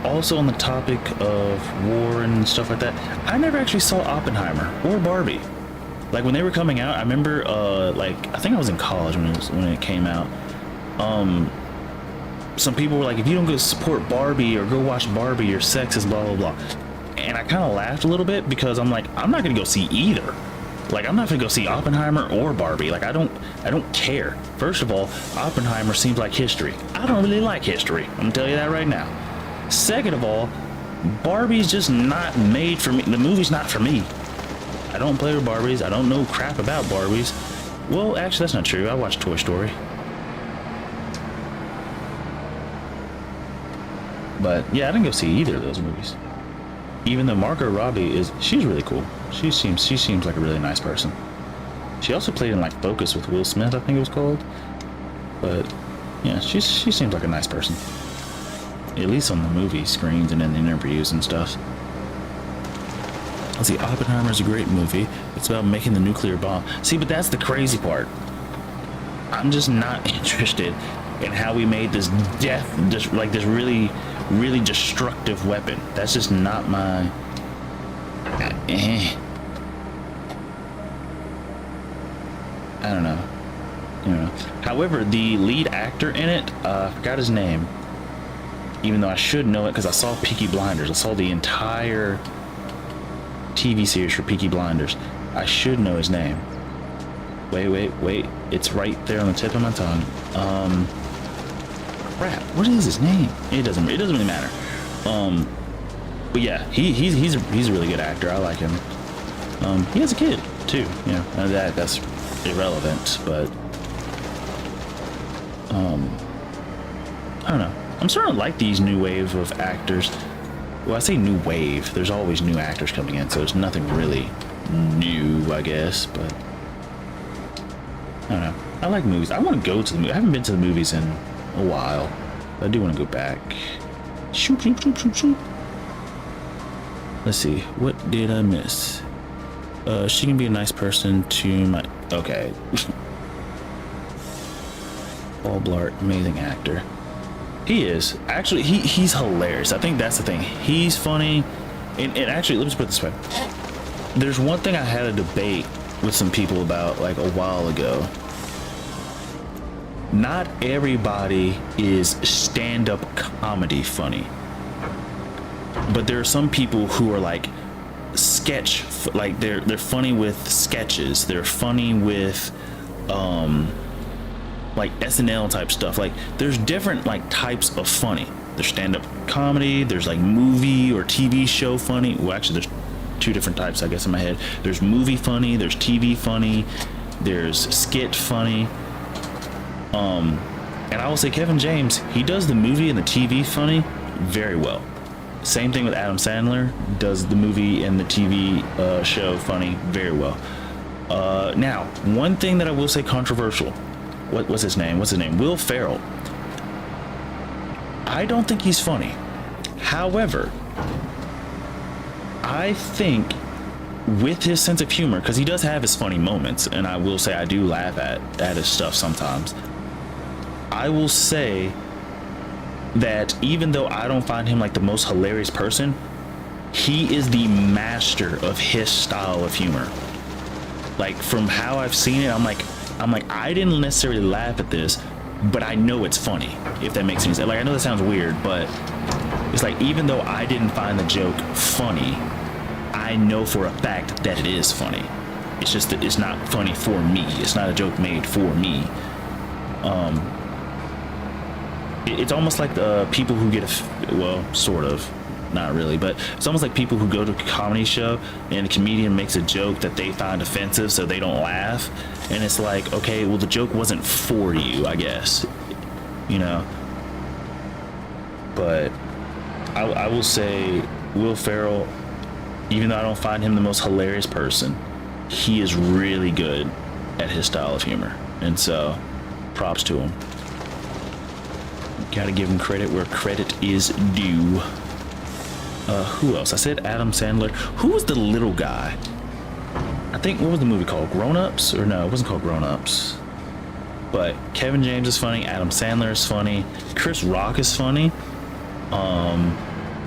Speaker 1: also on the topic of war and stuff like that, I never actually saw Oppenheimer or Barbie. Like, when they were coming out, I remember, like, I think I was in college when it came out. Some people were like, if you don't go support Barbie or go watch Barbie, you're sexist, blah, blah, blah. And I kind of laughed a little bit because I'm like, I'm not going to go see either. Like, I'm not going to go see Oppenheimer or Barbie. Like, I don't care. First of all, Oppenheimer seems like history. I don't really like history. I'm going to tell you that right now. Second of all, Barbie's just not made for me. The movie's not for me. I don't play with Barbies. I don't know crap about Barbies. Well, actually, that's not true. I watched Toy Story. But yeah, I didn't go see either of those movies. Even though Margot Robbie she's really cool. She seems like a really nice person. She also played in like Focus with Will Smith, I think it was called. But yeah, she seems like a nice person. At least on the movie screens and in the interviews and stuff. Let's see, Oppenheimer's a great movie. It's about making the nuclear bomb. See, but that's the crazy part. I'm just not interested in how we made this this really, really destructive weapon. That's just not my... I don't know. However, the lead actor in it, I forgot his name. Even though I should know it because I saw Peaky Blinders. I saw the entire TV series for Peaky Blinders. I should know his name. Wait. It's right there on the tip of my tongue. Crap. What is his name? It doesn't really matter. But yeah, he's a really good actor. I like him. He has a kid too. You know, that's irrelevant, but I don't know. I'm starting to like these new wave of actors. Well, I say new wave. There's always new actors coming in, so there's nothing really new, I guess. But I don't know. I like movies. I want to go to the movie. I haven't been to the movies in a while. I do want to go back. Shoop. Let's see. What did I miss? She can be a nice person to my... Okay. Paul Blart, amazing actor. He is. Actually, he's hilarious. I think that's the thing. He's funny. And actually, let me just put it this way. There's one thing I had a debate with some people about like a while ago. Not everybody is stand-up comedy funny. But there are some people who are like like they're funny with sketches. They're funny with like SNL type stuff. Like there's different like types of funny. There's stand-up comedy, there's like movie or TV show funny. Well, actually there's two different types, I guess, in my head. There's movie funny, there's TV funny, there's skit funny. And I will say Kevin James, he does the movie and the TV funny very well. Same thing with Adam Sandler, does the movie and the TV show funny very well. Now, one thing that I will say controversial. What's his name? Will Ferrell. I don't think he's funny. However, I think with his sense of humor, because he does have his funny moments, and I will say I do laugh at his stuff sometimes. I will say that even though I don't find him like the most hilarious person, he is the master of his style of humor. Like from how I've seen it, I'm like, I didn't necessarily laugh at this, but I know it's funny, if that makes any sense. Like, I know that sounds weird, but it's like, even though I didn't find the joke funny, I know for a fact that it is funny. It's just that it's not funny for me. It's not a joke made for me. it's almost like the people who get well, sort of, not really, but it's almost like people who go to a comedy show and the comedian makes a joke that they find offensive, so they don't laugh, and it's like, okay, well, the joke wasn't for you, I guess, you know. But I will say Will Ferrell, even though I don't find him the most hilarious person, he is really good at his style of humor, and so props to him. Gotta give him credit where credit is due. Who else? I said Adam Sandler. Who was the little guy? I think, what was the movie called? Grown Ups? Or no, it wasn't called Grown Ups. But Kevin James is funny. Adam Sandler is funny. Chris Rock is funny.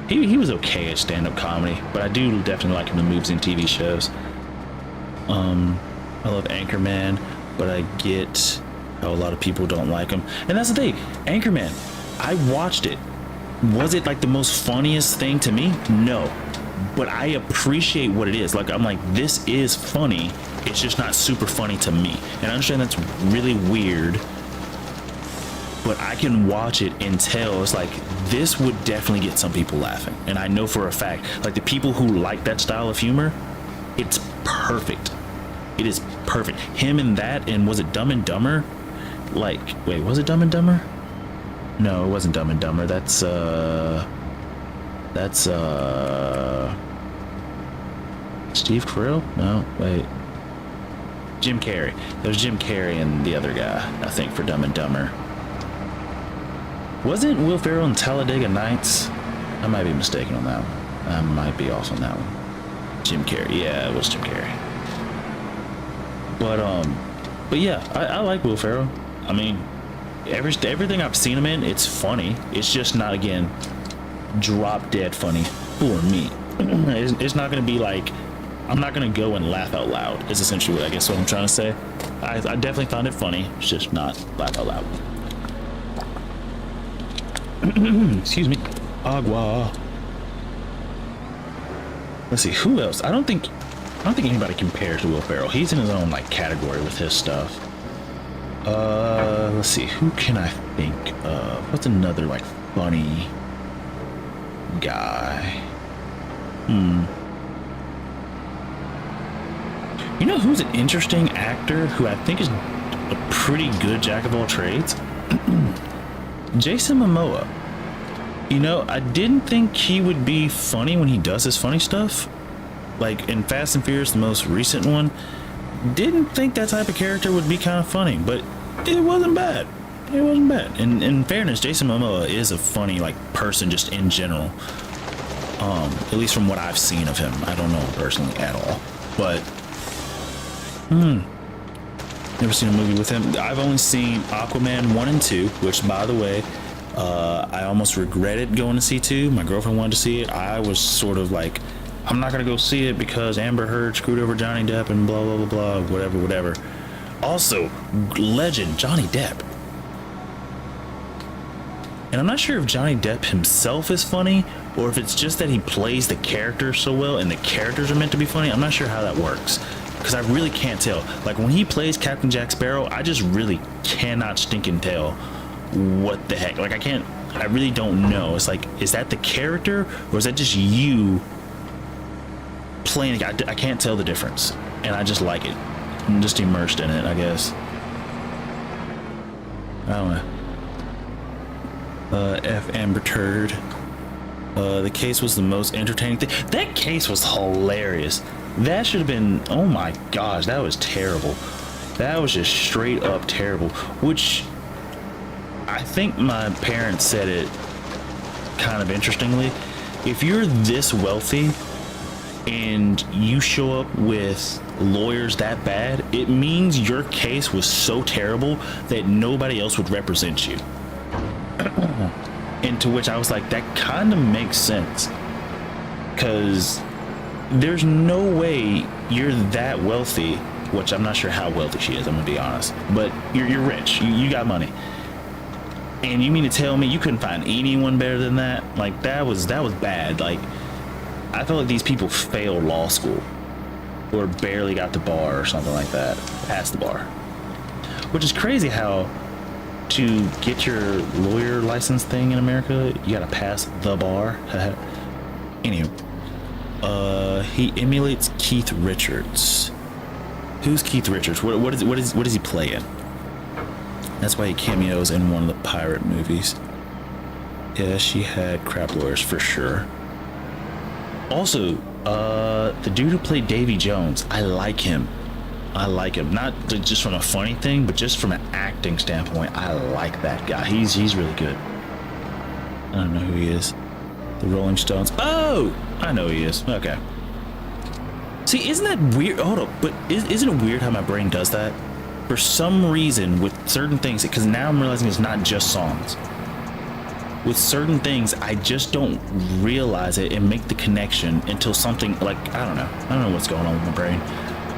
Speaker 1: He was okay at stand-up comedy, but I do definitely like him in movies and TV shows. I love Anchorman, but I get how a lot of people don't like him. And that's the thing. Anchorman, I watched it. Was it like the most funniest thing to me? No, but I appreciate what it is. Like, I'm like, this is funny, it's just not super funny to me, and I understand that's really weird, but I can watch it and tell it's like, this would definitely get some people laughing, and I know for a fact, like, the people who like that style of humor, it's perfect. It is perfect. Him and that, and was it Dumb and Dumber? Like, wait, was it Dumb and Dumber? No, it wasn't Dumb and Dumber. That's Steve Carell? No, wait. Jim Carrey. There's Jim Carrey and the other guy, I think, for Dumb and Dumber. Wasn't Will Ferrell in Talladega Nights? I might be mistaken on that one. I might be off on that one. Jim Carrey. Yeah, it was Jim Carrey. But yeah, I like Will Ferrell. I mean, everything I've seen him in, it's funny. It's just not, again, drop dead funny for me. It's not gonna be like, I'm not gonna go and laugh out loud, is essentially what I guess what I'm trying to say. I definitely found it funny, it's just not laugh out loud. Excuse me. Agua. Let's see, who else? I don't think anybody compares to Will Ferrell. He's in his own like category with his stuff. Let's see, who can I think of? What's another like funny guy? You know who's an interesting actor who I think is a pretty good jack of all trades? Jason Momoa. You know, I didn't think he would be funny when he does his funny stuff. Like in Fast and Furious, the most recent one, didn't think that type of character would be kind of funny, but it wasn't bad. It wasn't bad. And in fairness, Jason Momoa is a funny like person just in general. At least from what I've seen of him. I don't know him personally at all. But never seen a movie with him. I've only seen Aquaman 1 and 2, which by the way, I almost regretted going to see 2. My girlfriend wanted to see it. I was sort of like, I'm not gonna go see it because Amber Heard screwed over Johnny Depp and blah blah blah blah, whatever. Also, legend Johnny Depp. And I'm not sure if Johnny Depp himself is funny or if it's just that he plays the character so well and the characters are meant to be funny. I'm not sure how that works because I really can't tell. Like when he plays Captain Jack Sparrow, I just really cannot stinking tell what the heck. Like I really don't know. It's like, is that the character or is that just you playing? I can't tell the difference, and I just like it. I'm just immersed in it, I guess. I don't know. F Amber Turd. The case was the most entertaining thing. That case was hilarious. That should have been, oh my gosh, that was terrible. That was just straight up terrible. Which I think my parents said it kind of interestingly. If you're this wealthy and you show up with lawyers that bad, it means your case was so terrible that nobody else would represent you. And to which I was like, that kind of makes sense, because there's no way you're that wealthy, which I'm not sure how wealthy she is, I'm gonna be honest, but you're rich, you got money, and you mean to tell me you couldn't find anyone better than that? Like that was bad. Like I felt like these people failed law school or barely got the bar or something like that, passed the bar, which is crazy how to get your lawyer license thing in America, you gotta pass the bar. Anyway, he emulates Keith Richards. Who's Keith Richards? What does he play in? That's why he cameos in one of the pirate movies. Yeah, she had crap lawyers for sure. Also, the dude who played Davy Jones, I like him. Not just from a funny thing, but just from an acting standpoint. I like that guy. He's really good. I don't know who he is. The Rolling Stones. Oh, I know who he is. Okay. See, isn't that weird? Hold up, but isn't it weird how my brain does that? For some reason, with certain things, because now I'm realizing it's not just songs. With certain things, I just don't realize it and make the connection until something like, I don't know what's going on with my brain.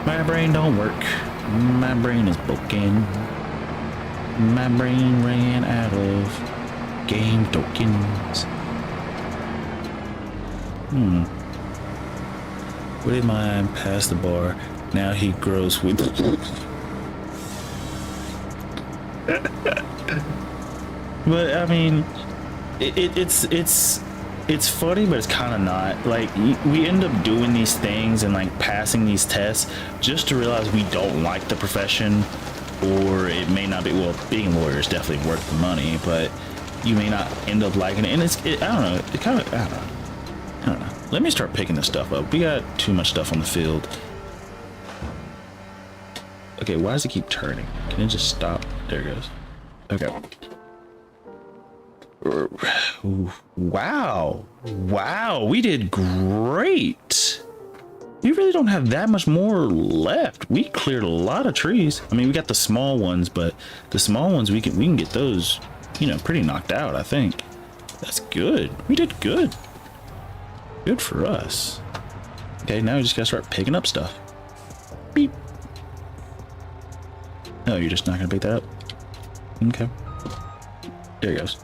Speaker 1: My brain don't work. My brain is broken. My brain ran out of game tokens. What did mine pass the bar? Now he grows with. But I mean, it's funny, but it's kind of not. Like, we end up doing these things and like passing these tests just to realize we don't like the profession, or it may not be. Well, being a lawyer is definitely worth the money, but you may not end up liking it. And I don't know. It kind of, I don't know. Let me start picking this stuff up. We got too much stuff on the field. Okay, why does it keep turning? Can it just stop? There it goes. Okay. Wow, we did great. We really don't have that much more left. We cleared a lot of trees. I mean, we got the small ones, but the small ones we can get those, pretty knocked out. I think that's good. We did good. Good for us. Okay, now we just gotta start picking up stuff. Beep. No, you're just not gonna pick that up. Okay. There it goes.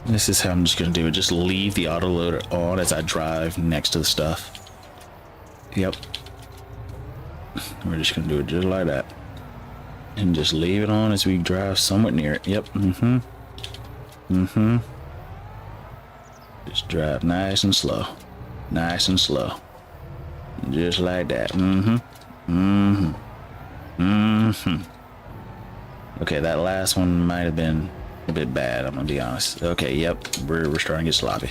Speaker 1: This is how I'm just gonna do it. Just leave the autoloader on as I drive next to the stuff. Yep. We're just gonna do it just like that. And just leave it on as we drive somewhat near it. Yep. Just drive nice and slow. Nice and slow. Just like that. Okay, that last one might have been a bit bad, I'm gonna be honest. Okay, yep, we're starting to get sloppy.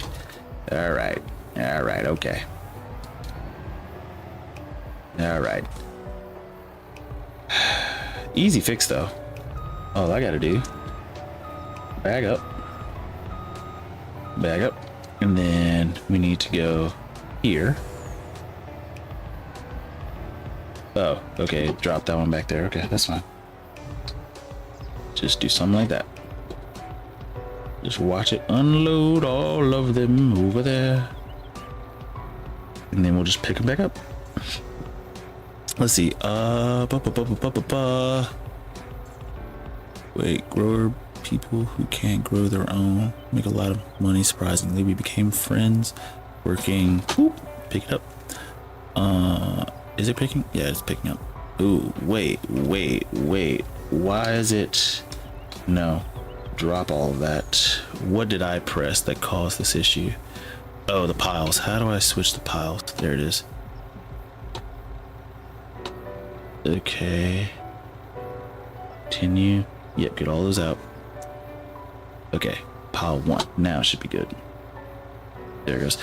Speaker 1: All right, okay. All right. Easy fix though. All I gotta do, back up, and then we need to go here. Oh, okay, drop that one back there. Okay, that's fine. Just do something like that. Just watch it unload all of them over there. And then we'll just pick them back up. Let's see. Wait, grower people who can't grow their own make a lot of money. Surprisingly, we became friends working. Whoop, pick it up. Is it picking? Yeah, it's picking up. Ooh, wait. Why is it? No. Drop all of that. What did I press that caused this issue? Oh, the piles. How do I switch the piles? There it is. Okay. Continue. Yep, get all those out. Okay, pile 1. Now it should be good. There it goes.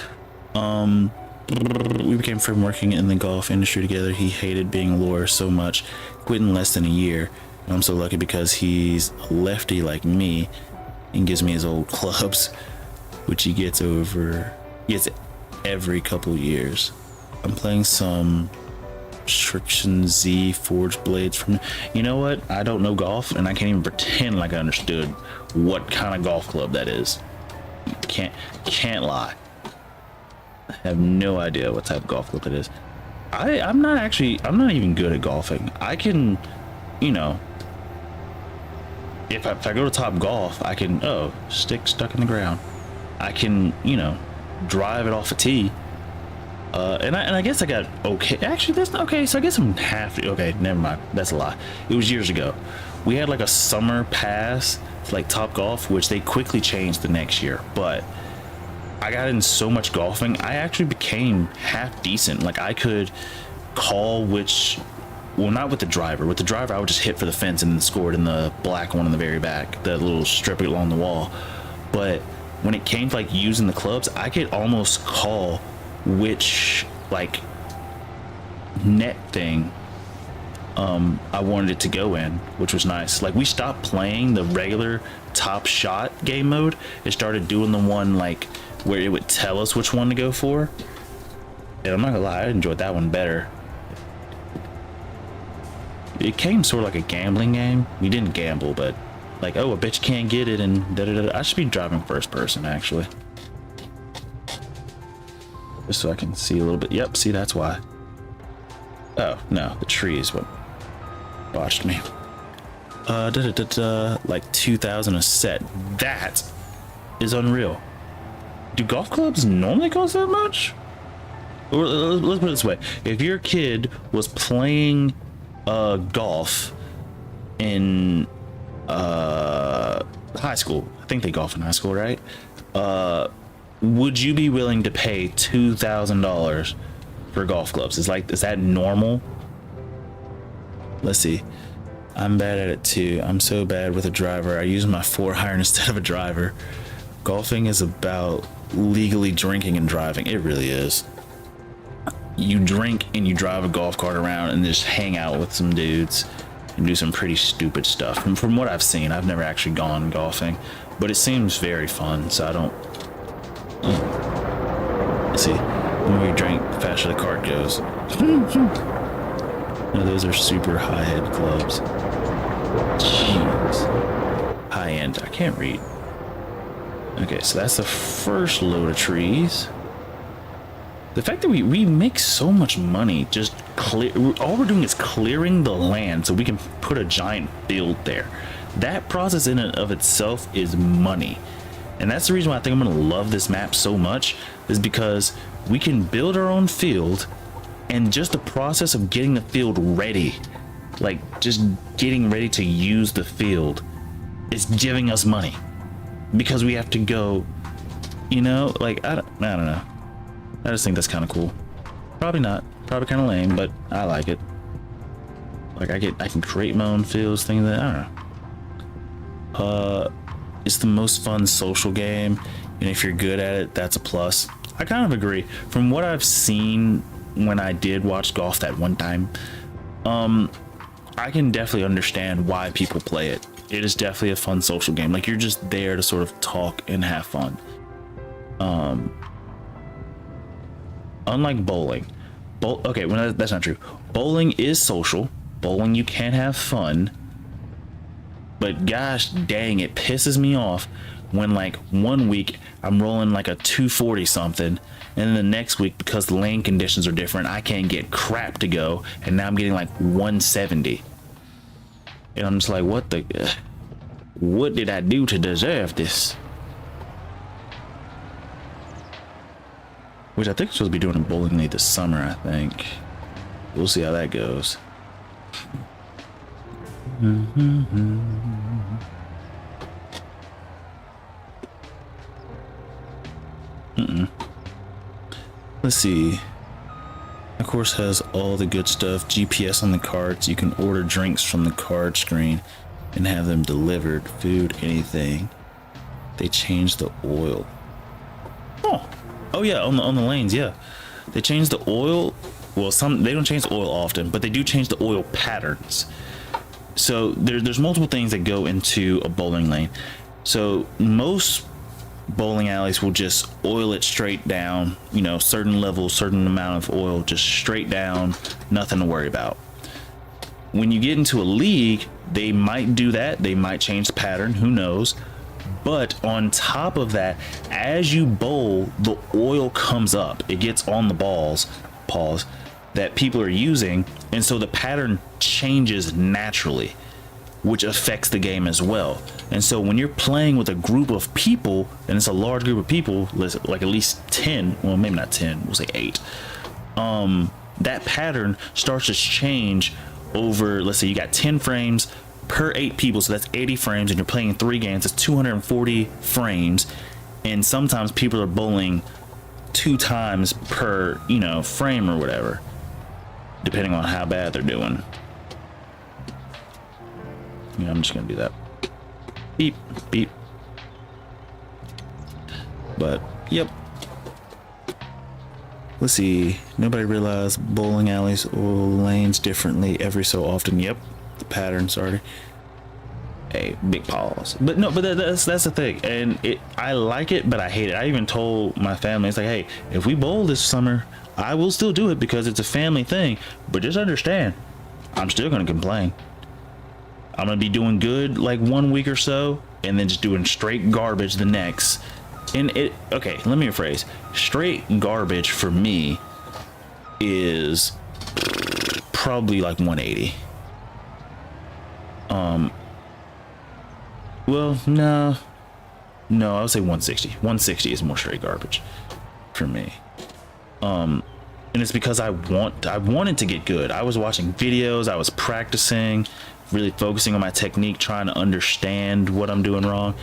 Speaker 1: We became friends working in the golf industry together. He hated being a lawyer so much, quit in less than a year. I'm so lucky because he's a lefty like me and gives me his old clubs, which he gets every couple years. I'm playing some Friction Z forged blades from. You know what? I don't know golf, and I can't even pretend like I understood what kind of golf club that is. Can't lie. I have no idea what type of golf club it is. I'm not even good at golfing. I can, if I go to Top Golf, I can, oh, stick stuck in the ground. I can, you know, drive it off a tee. And I guess I got okay. Actually, that's not okay. So I guess I'm half. Okay, never mind. That's a lie. It was years ago. We had like a summer pass for like Top Golf, which they quickly changed the next year. But I got in so much golfing, I actually became half decent. Like I could call which, well, not with the driver. With the driver, I would just hit for the fence and then scored in the black one in the very back, the little strip along the wall. But when it came to like using the clubs, I could almost call which like net thing I wanted it to go in, which was nice. Like we stopped playing the regular Top Shot game mode and started doing the one like where it would tell us which one to go for. And I'm not gonna lie, I enjoyed that one better. It came sort of like a gambling game. We didn't gamble, but like, oh, I bet you can't get it, and da-da-da. I should be driving first person actually, just so I can see a little bit. Yep, see, that's why. Oh no, the tree is what botched me. Like 2,000 a set. That is unreal. Do golf clubs normally cost that much? Or let's put it this way: if your kid was playing golf in high school, I think they golf in high school, right? Would you be willing to pay $2,000 for golf clubs? Is that normal? Let's see. I'm bad at it too. I'm so bad with a driver. I use my 4-iron instead of a driver. Golfing is about legally drinking and driving. It really is. You drink and you drive a golf cart around and just hang out with some dudes and do some pretty stupid stuff. From what I've seen, I've never actually gone golfing, but it seems very fun. So I don't. See, the more you drink, the faster the cart goes. No, those are super high head clubs. Jeez. High end. I can't read. Okay, so that's the first load of trees. The fact that we make so much money just all we're doing is clearing the land so we can put a giant field there. That process in and of itself is money. And that's the reason why I think I'm going to love this map so much, is because we can build our own field, and just the process of getting the field ready, like just getting ready to use the field, is giving us money. Because we have to go, you know, like, I don't know. I just think that's kind of cool. Probably not. Probably kind of lame, but I like it. Like I can create my own fields, things that, I don't know. It's the most fun social game, and if you're good at it, that's a plus. I kind of agree. From what I've seen when I did watch golf that one time, I can definitely understand why people play it. It is definitely a fun social game. Like you're just there to sort of talk and have fun. Unlike bowling. Okay, well, that's not true. Bowling is social. Bowling, you can have fun. But gosh dang, it pisses me off when like one week I'm rolling like a 240 something, and then the next week, because the lane conditions are different, I can't get crap to go, and now I'm getting like 170. And I'm just like, what did I do to deserve this? Which I think I'm supposed to be doing a bowling league this summer, I think. We'll see how that goes. Let's see. Of course, has all the good stuff. GPS on the carts. You can order drinks from the card screen and have them delivered. Food, anything. They changed the oil. Oh yeah, on the lanes, yeah. They changed the oil. Well, they don't change the oil often, but they do change the oil patterns. So there's multiple things that go into a bowling lane. So most bowling alleys will just oil it straight down, you know, certain level, certain amount of oil, just straight down, nothing to worry about. When you get into a league, they might do that. They might change the pattern, who knows? But on top of that, as you bowl, the oil comes up. It gets on the balls, that people are using, and so the pattern changes naturally. which affects the game as well. And so when you're playing with a group of people, and it's a large group of people, like at least 10, well, maybe not 10, we'll say 8, that pattern starts to change over, let's say you got 10 frames per 8 people, so that's 80 frames, and you're playing 3 games, that's 240 frames, and sometimes people are bowling 2 times per, you know, frame or whatever, depending on how bad they're doing. Yeah, I'm just gonna do that. Beep, beep. But, yep. Let's see. Nobody realized bowling alleys or lanes differently every so often. Yep. The pattern, sorry. Hey, big pause. But no, but that's the thing. And I like it, but I hate it. I even told my family, it's like, hey, if we bowl this summer, I will still do it because it's a family thing. But just understand, I'm still gonna complain. I'm gonna be doing good like 1 week or so, and then just doing straight garbage the next. And okay, let me rephrase. Straight garbage for me is probably like 180. Well, no, I would say 160. 160 is more straight garbage for me. And it's because I wanted to get good. I was watching videos, I was practicing, really focusing on my technique, trying to understand what I'm doing wrong.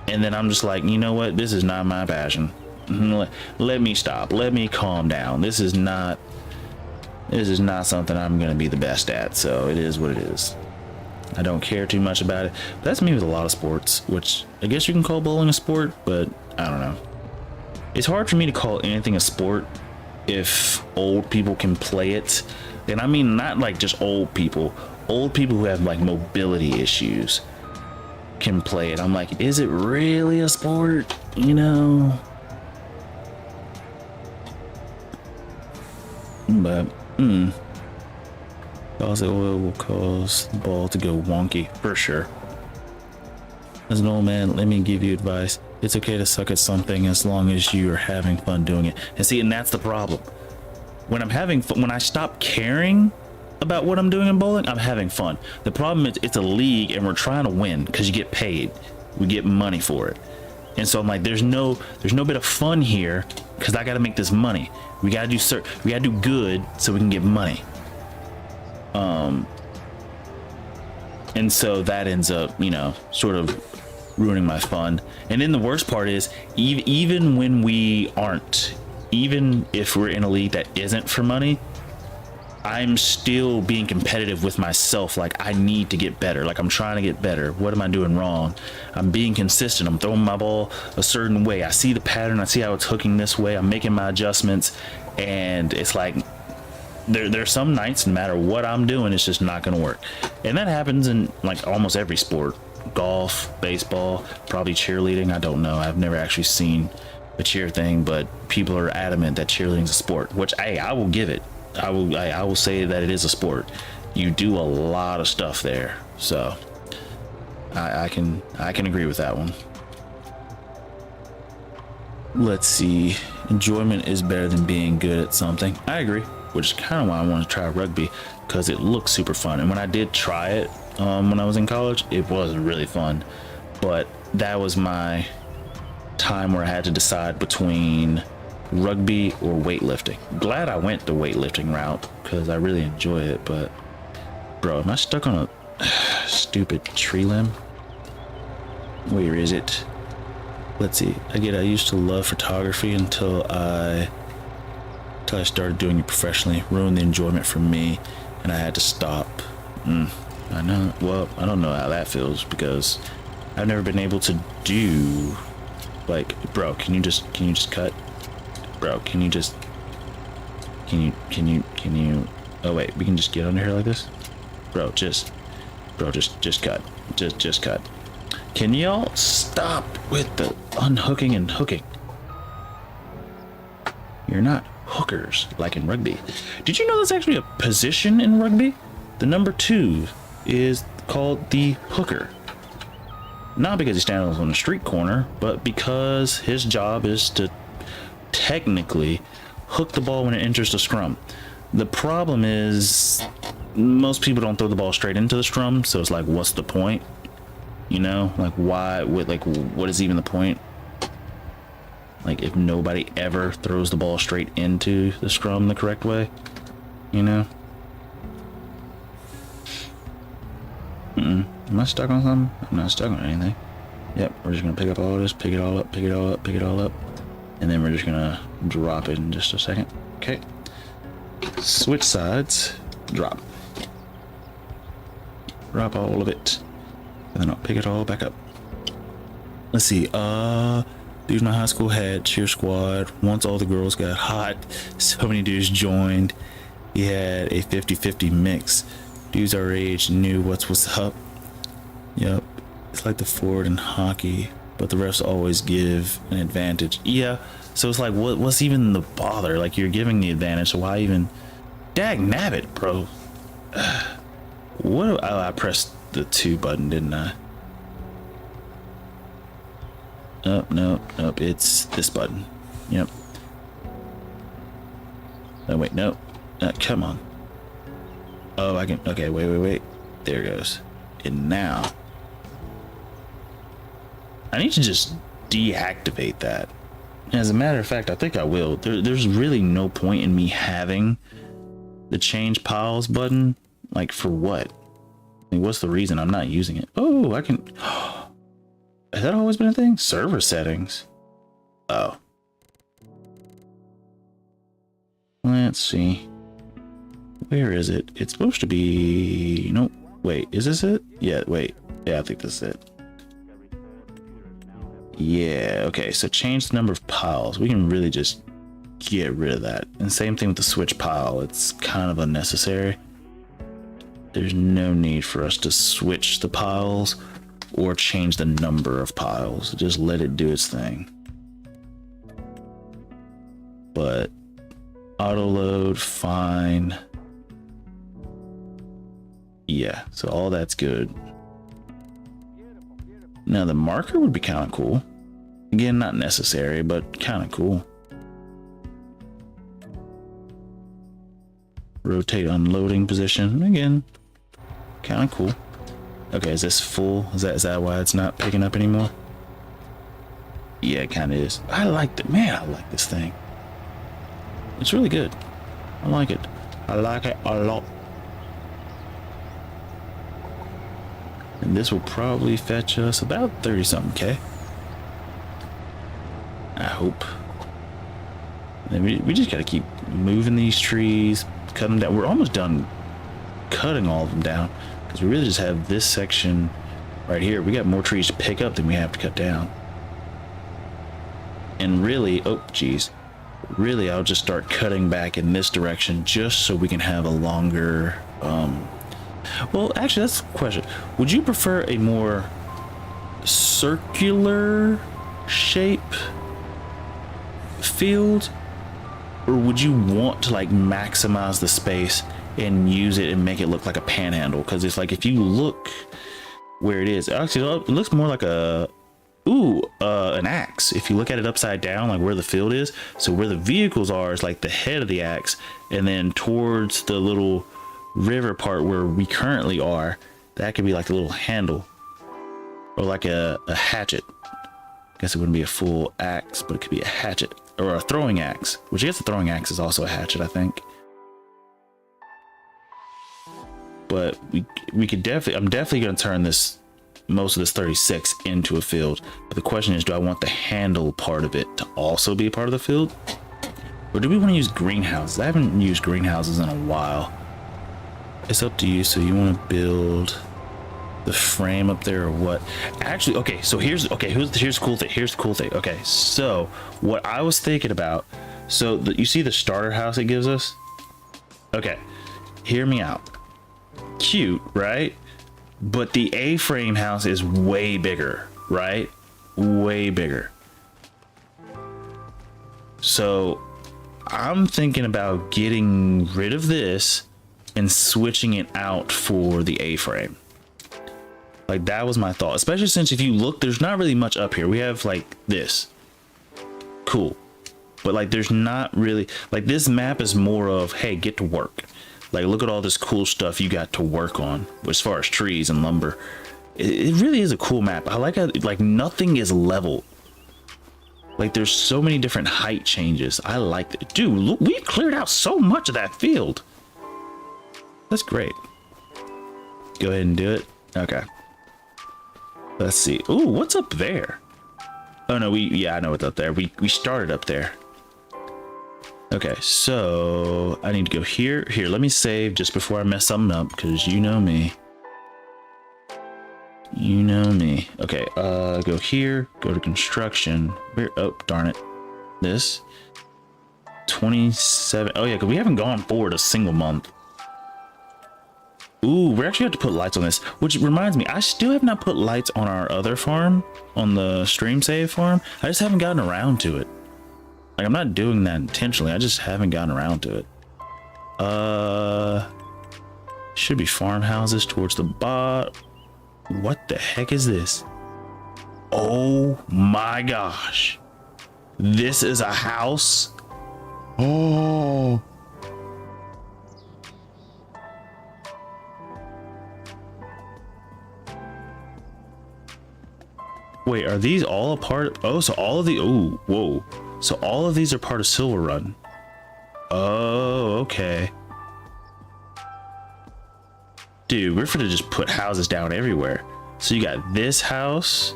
Speaker 1: And then I'm just like, you know what? This is not my passion. Let me stop. Let me calm down. This is not something I'm going to be the best at. So it is what it is. I don't care too much about it. But that's me with a lot of sports, which I guess you can call bowling a sport, but I don't know. It's hard for me to call anything a sport if old people can play it. And I mean, not like just old people who have like mobility issues can play it. I'm like, is it really a sport? You know? But, cause the oil will cause the ball to go wonky, for sure. As an old man, let me give you advice. It's okay to suck at something as long as you are having fun doing it. And see, and that's the problem. When I'm having fun, when I stop caring about what I'm doing in bowling, I'm having fun. The problem is it's a league and we're trying to win because you get paid. We get money for it. And so I'm like, there's no bit of fun here because I got to make this money. We got to do good so we can get money. And so that ends up, you know, sort of ruining my fun. And then the worst part is even when we aren't, even if we're in a league that isn't for money, I'm still being competitive with myself. Like, I need to get better. Like, I'm trying to get better. What am I doing wrong? I'm being consistent. I'm throwing my ball a certain way. I see the pattern. I see how it's hooking this way. I'm making my adjustments. And it's like, there's some nights, no matter what I'm doing, it's just not going to work. And that happens in like almost every sport. Golf, baseball, probably cheerleading. I don't know. I've never actually seen a cheer thing, but people are adamant that cheerleading is a sport, which I will give it. I will say that it is a sport. You do a lot of stuff there, so I can agree with that one. Let's see. Enjoyment is better than being good at something. I agree, which is kind of why I want to try rugby, because it looks super fun. And when I did try it when I was in college, it was really fun. But that was my time where I had to decide between rugby or weightlifting. Glad I went the weightlifting route because I really enjoy it. But bro, am I stuck on a stupid tree limb? Where is it? Let's see. I used to love photography until I started doing it professionally. Ruined the enjoyment for me, and I had to stop. I know. Well, I don't know how that feels because I've never been able to do, like, bro, can you just cut? Bro, can you oh wait, we can just get under here like this? Bro, just cut. Just cut. Can y'all stop with the unhooking and hooking? You're not hookers like in rugby. Did you know there's actually a position in rugby? The number 2 is called the hooker. Not because he stands on the street corner, but because his job is to technically hook the ball when it enters the scrum. The problem is most people don't throw the ball straight into the strum, so it's like, what's the point? You know, like why would, like, what is even the point? Like if nobody ever throws the ball straight into the scrum the correct way, you know? Am I stuck on something? I'm not stuck on anything. Yep, we're just gonna pick up all of this, pick it all up, pick it all up, pick it all up, and then we're just gonna drop it in just a second. Okay. Switch sides, drop. Drop all of it. And then I'll pick it all back up. Let's see, dudes in my high school had cheer squad. Once all the girls got hot, so many dudes joined. He had a 50-50 mix. Dudes our age knew what's up. Yep, it's like the Ford in hockey, but the refs always give an advantage. Yeah, so it's like, what's even the bother? Like, you're giving the advantage, so why even? Dag nabbit, bro. What? Oh, I pressed the 2 button, didn't I? Oh, nope, it's this button. Yep. Oh, wait, no. Come on. Oh, I can, okay, wait. There it goes. And now, I need to just deactivate that. As a matter of fact, I think I will. There's really no point in me having the change piles button. Like, for what? I mean, what's the reason I'm not using it? Oh, I can. Has that always been a thing? Server settings. Oh. Let's see. Where is it? It's supposed to be. Nope. Wait, is this it? Yeah, wait. Yeah, I think this is it. Yeah, okay. So change the number of piles. We can really just get rid of that. And same thing with the switch pile. It's kind of unnecessary. There's no need for us to switch the piles or change the number of piles. Just let it do its thing. But auto load, fine. Yeah, so all that's good. Now the marker would be kind of cool. Again, not necessary, but kind of cool. Rotate unloading position. Again, kind of cool. Okay, is this full? Is that why it's not picking up anymore? Yeah, it kind of is. I like it. Man, I like this thing. It's really good. I like it. I like it a lot. And this will probably fetch us about 30 something K. I hope. And we just gotta keep moving these trees, cut them down. We're almost done cutting all of them down because we really just have this section right here. We got more trees to pick up than we have to cut down. And really, oh geez, really I'll just start cutting back in this direction just so we can have a longer well, actually, that's the question. Would you prefer a more circular shape field, or would you want to like maximize the space and use it and make it look like a panhandle? Because it's like, if you look where it is, actually it looks more like a an axe. If you look at it upside down, like where the field is, so where the vehicles are is like the head of the axe, and then towards the little river part where we currently are, that could be like a little handle, or like a hatchet. I guess it wouldn't be a full axe, but it could be a hatchet or a throwing axe, which I guess the throwing axe is also a hatchet, I think. But we could definitely, I'm definitely going to turn this, most of this 36 into a field. But the question is, do I want the handle part of it to also be a part of the field, or do we want to use greenhouses? I haven't used greenhouses in a while. It's up to you. So you want to build the frame up there or what? Actually, okay, so here's the cool thing. Here's the cool thing. Okay, so what I was thinking about, so you see the starter house it gives us? Okay, hear me out. Cute, right? But the A-frame house is way bigger, right? Way bigger. So I'm thinking about getting rid of this and switching it out for the A-frame. Like, that was my thought, especially since if you look, there's not really much up here. We have like this, cool, but like there's not really, like, this map is more of, hey, get to work. Like, look at all this cool stuff you got to work on as far as trees and lumber. It really is a cool map. I like how, like, nothing is level. Like, there's so many different height changes. I like it. Dude, look, we cleared out so much of that field. That's great. Go ahead and do it. Okay. Let's see. Ooh, what's up there? Oh no, yeah, I know what's up there. We started up there. Okay, so I need to go here. Here, let me save just before I mess something up, because you know me. You know me. Okay, go here, go to construction. Where, oh, darn it. This. 27. Oh yeah, because we haven't gone forward a single month. Ooh, we actually have to put lights on this, which reminds me, I still have not put lights on our other farm, on the stream save farm. I just haven't gotten around to it. Like, I'm not doing that intentionally. I just haven't gotten around to it. Should be farmhouses towards the bottom. What the heck is this? Oh my gosh. This is a house. Oh. Wait, are these all a part of, oh, so all of the, oh, whoa. So all of these are part of Silver Run. Oh, okay. Dude, we're finna just put houses down everywhere. So you got this house.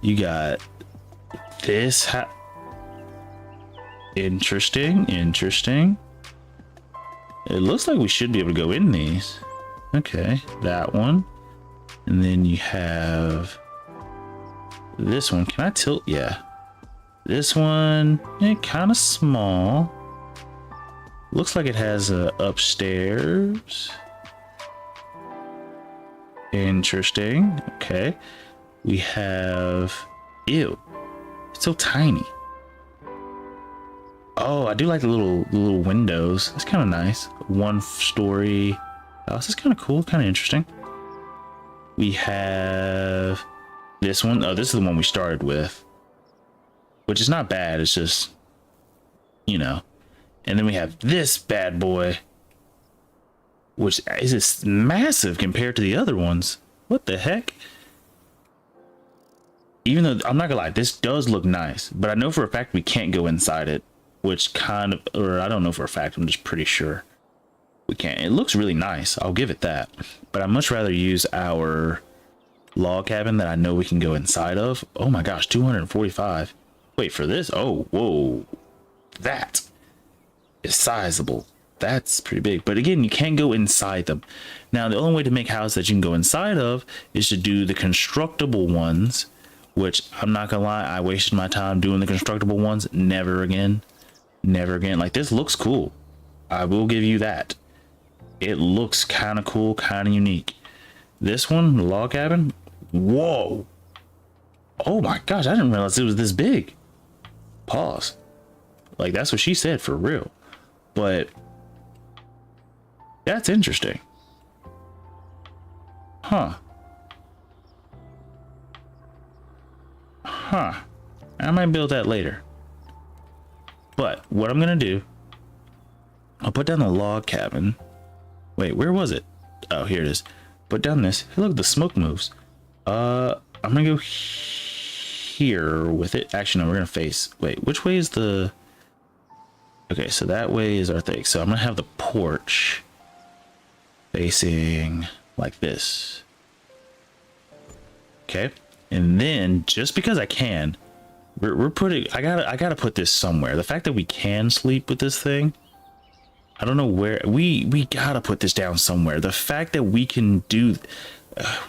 Speaker 1: You got this house. Interesting, interesting. It looks like we should be able to go in these. Okay, that one. And then you have this one. Can I tilt? Yeah. This one, kind of small. Looks like it has a upstairs. Interesting. Okay. We have, ew, it's so tiny. Oh, I do like the little windows. It's kind of nice. One story house. This is kind of cool, kind of interesting. We have this one. Oh, this is the one we started with, which is not bad. It's just, you know. And then we have this bad boy, which is just massive compared to the other ones. What the heck? Even though, I'm not gonna lie, this does look nice, but I know for a fact we can't go inside it, which kind of, or I don't know for a fact, I'm just pretty sure we can't. It looks really nice, I'll give it that, but I'd much rather use our log cabin that I know we can go inside of. Oh my gosh, 245. Wait for this. Oh, whoa, that is sizable. That's pretty big, but again, you can't go inside them. Now, the only way to make houses that you can go inside of is to do the constructible ones, which I'm not gonna lie, I wasted my time doing the constructible ones. Never again. Never again. Like, this looks cool, I will give you that. It looks kind of cool, kind of unique. This one, the log cabin, whoa, oh my gosh, I didn't realize it was this big. Pause. Like, that's what she said, for real. But that's interesting. Huh. Huh. I might build that later. But what I'm gonna do, I'll put down the log cabin. Wait, where was it? Oh, here it is. Put down this. Hey, look, the smoke moves. I'm gonna go here with it. Actually, no, we're gonna face. Wait, which way is the? Okay, so that way is our thing. So I'm gonna have the porch facing like this. Okay, and then just because I can, we're putting. I gotta put this somewhere. The fact that we can sleep with this thing, I don't know where. We gotta put this down somewhere. The fact that we can do.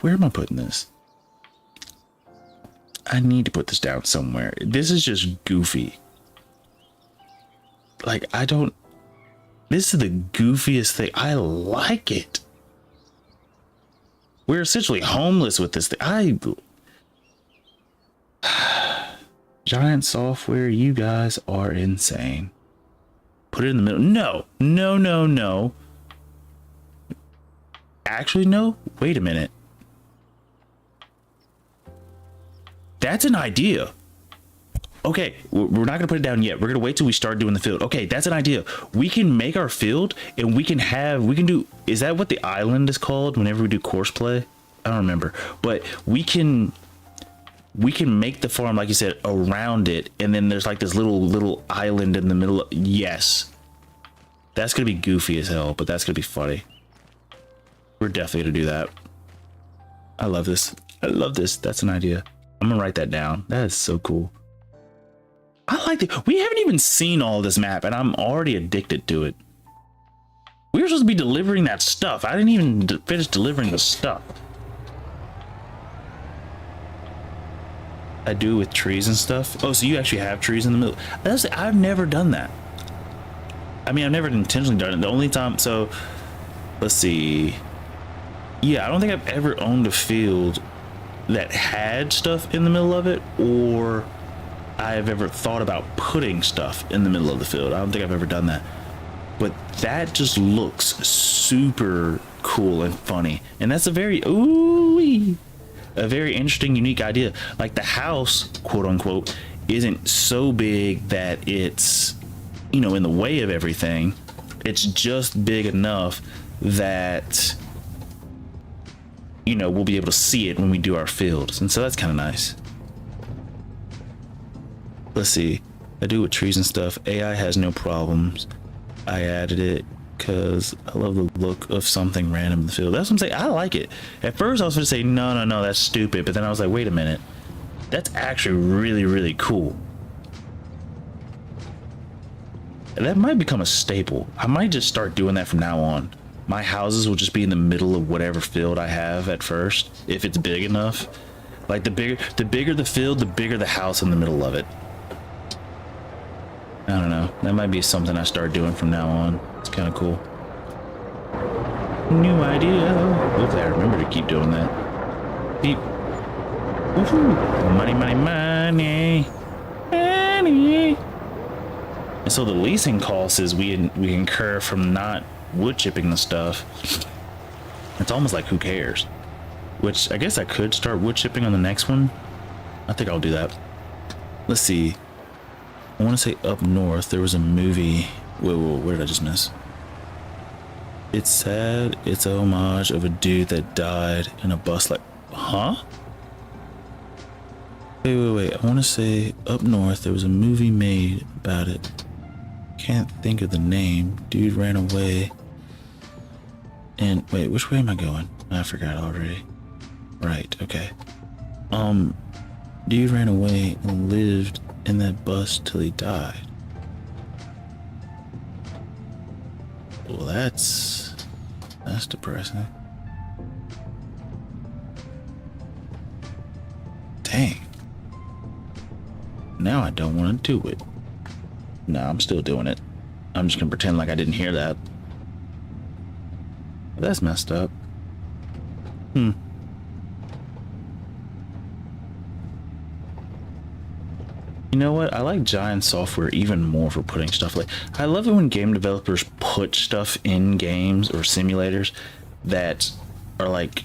Speaker 1: Where am I putting this? I need to put this down somewhere. This is just goofy. Like, I don't. This is the goofiest thing. I like it. We're essentially homeless with this thing. Giant software, you guys are insane. Put it in the middle. No, no, no, no. Actually, no. Wait a minute. That's an idea. Okay, we're not gonna put it down yet. We're gonna wait till we start doing the field. Okay, that's an idea. We can make our field and we can do, is that what the island is called whenever we do course play? I don't remember, but we can make the farm, like you said, around it, and then there's like this little island in the middle of, yes. That's gonna be goofy as hell, but that's gonna be funny. We're definitely gonna do that. I love this. I love this. That's an idea. I'm gonna write that down. That is so cool. I like it. We haven't even seen all this map, and I'm already addicted to it. We were supposed to be delivering that stuff. I didn't even finish delivering the stuff. I do with trees and stuff. Oh, so you actually have trees in the middle. I've never done that. I mean, I've never intentionally done it. The only time, so let's see. Yeah, I don't think I've ever owned a field that had stuff in the middle of it, or I've ever thought about putting stuff in the middle of the field. I don't think I've ever done that. But that just looks super cool and funny. And that's a very, a very interesting, unique idea. Like the house, quote unquote, isn't so big that it's, you know, in the way of everything. It's just big enough that, you know, we'll be able to see it when we do our fields. And so that's kind of nice. Let's see. I do with trees and stuff. AI has no problems. I added it because I love the look of something random in the field. That's what I'm saying. I like it. At first I was going to say, no, that's stupid. But then I was like, wait a minute. That's actually really, really cool. And that might become a staple. I might just start doing that from now on. My houses will just be in the middle of whatever field I have at first, if it's big enough. Like the bigger the field, the bigger the house in the middle of it. I don't know. That might be something I start doing from now on. It's kind of cool. New idea. Hopefully I remember to keep doing that. Beep. Woohoo. Money, money, money. Money. And so the leasing costs is we incur from not wood chipping the stuff. It's almost like who cares? Which I guess I could start wood chipping on the next one. I think I'll do that. Let's see. I want to say up north there was a movie. Whoa, where did I just miss? It's sad. It's a homage of a dude that died in a bus. Like, huh? Wait. I want to say up north there was a movie made about it. Can't think of the name. Dude ran away. And wait, which way am I going? I forgot already. Right, okay. Dude ran away and lived in that bus till he died. Well, that's depressing. Dang. Now I don't want to do it. No, I'm still doing it. I'm just gonna pretend like I didn't hear that. That's messed up. You know what? I like Giant Software even more for putting stuff like... I love it when game developers put stuff in games or simulators that are like...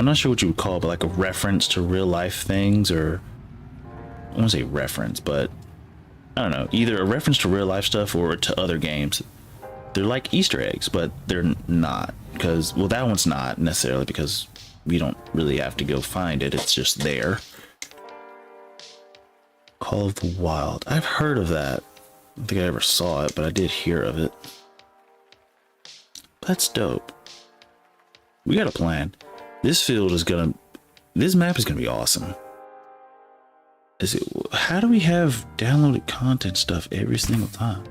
Speaker 1: I'm not sure what you would call it, but like a reference to real life things, or... I won't say reference, but... I don't know. Either a reference to real life stuff or to other games. They're like Easter eggs, but they're not. Because, well, that one's not necessarily because we don't really have to go find it. It's just there. Call of the Wild. I've heard of that. I don't think I ever saw it, but I did hear of it. That's dope. We got a plan. This field is gonna... This map is gonna be awesome. Is it... How do we have downloaded content stuff every single time?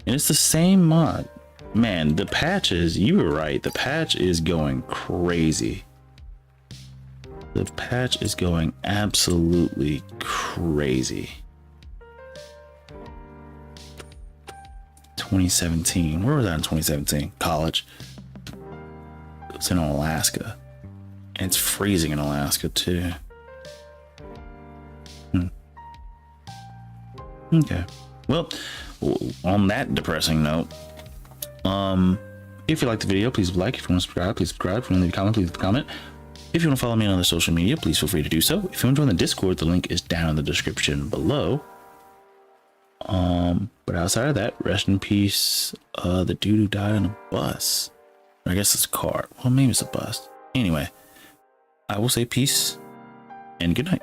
Speaker 1: And it's the same mod. Man, the patches... You were right. The patch is going crazy. The patch is going absolutely crazy. 2017. Where was that in 2017? College. It's in Alaska. And it's freezing in Alaska too. Okay. Well, on that depressing note, if you liked the video, please like. If you want to subscribe, please subscribe. If you want to leave a comment, please leave a comment. If you want to follow me on other social media, please feel free to do so. If you want to join the Discord, the link is down in the description below. But outside of that, rest in peace, the dude who died on a bus. Or I guess it's a car. Well, maybe it's a bus. Anyway, I will say peace and good night.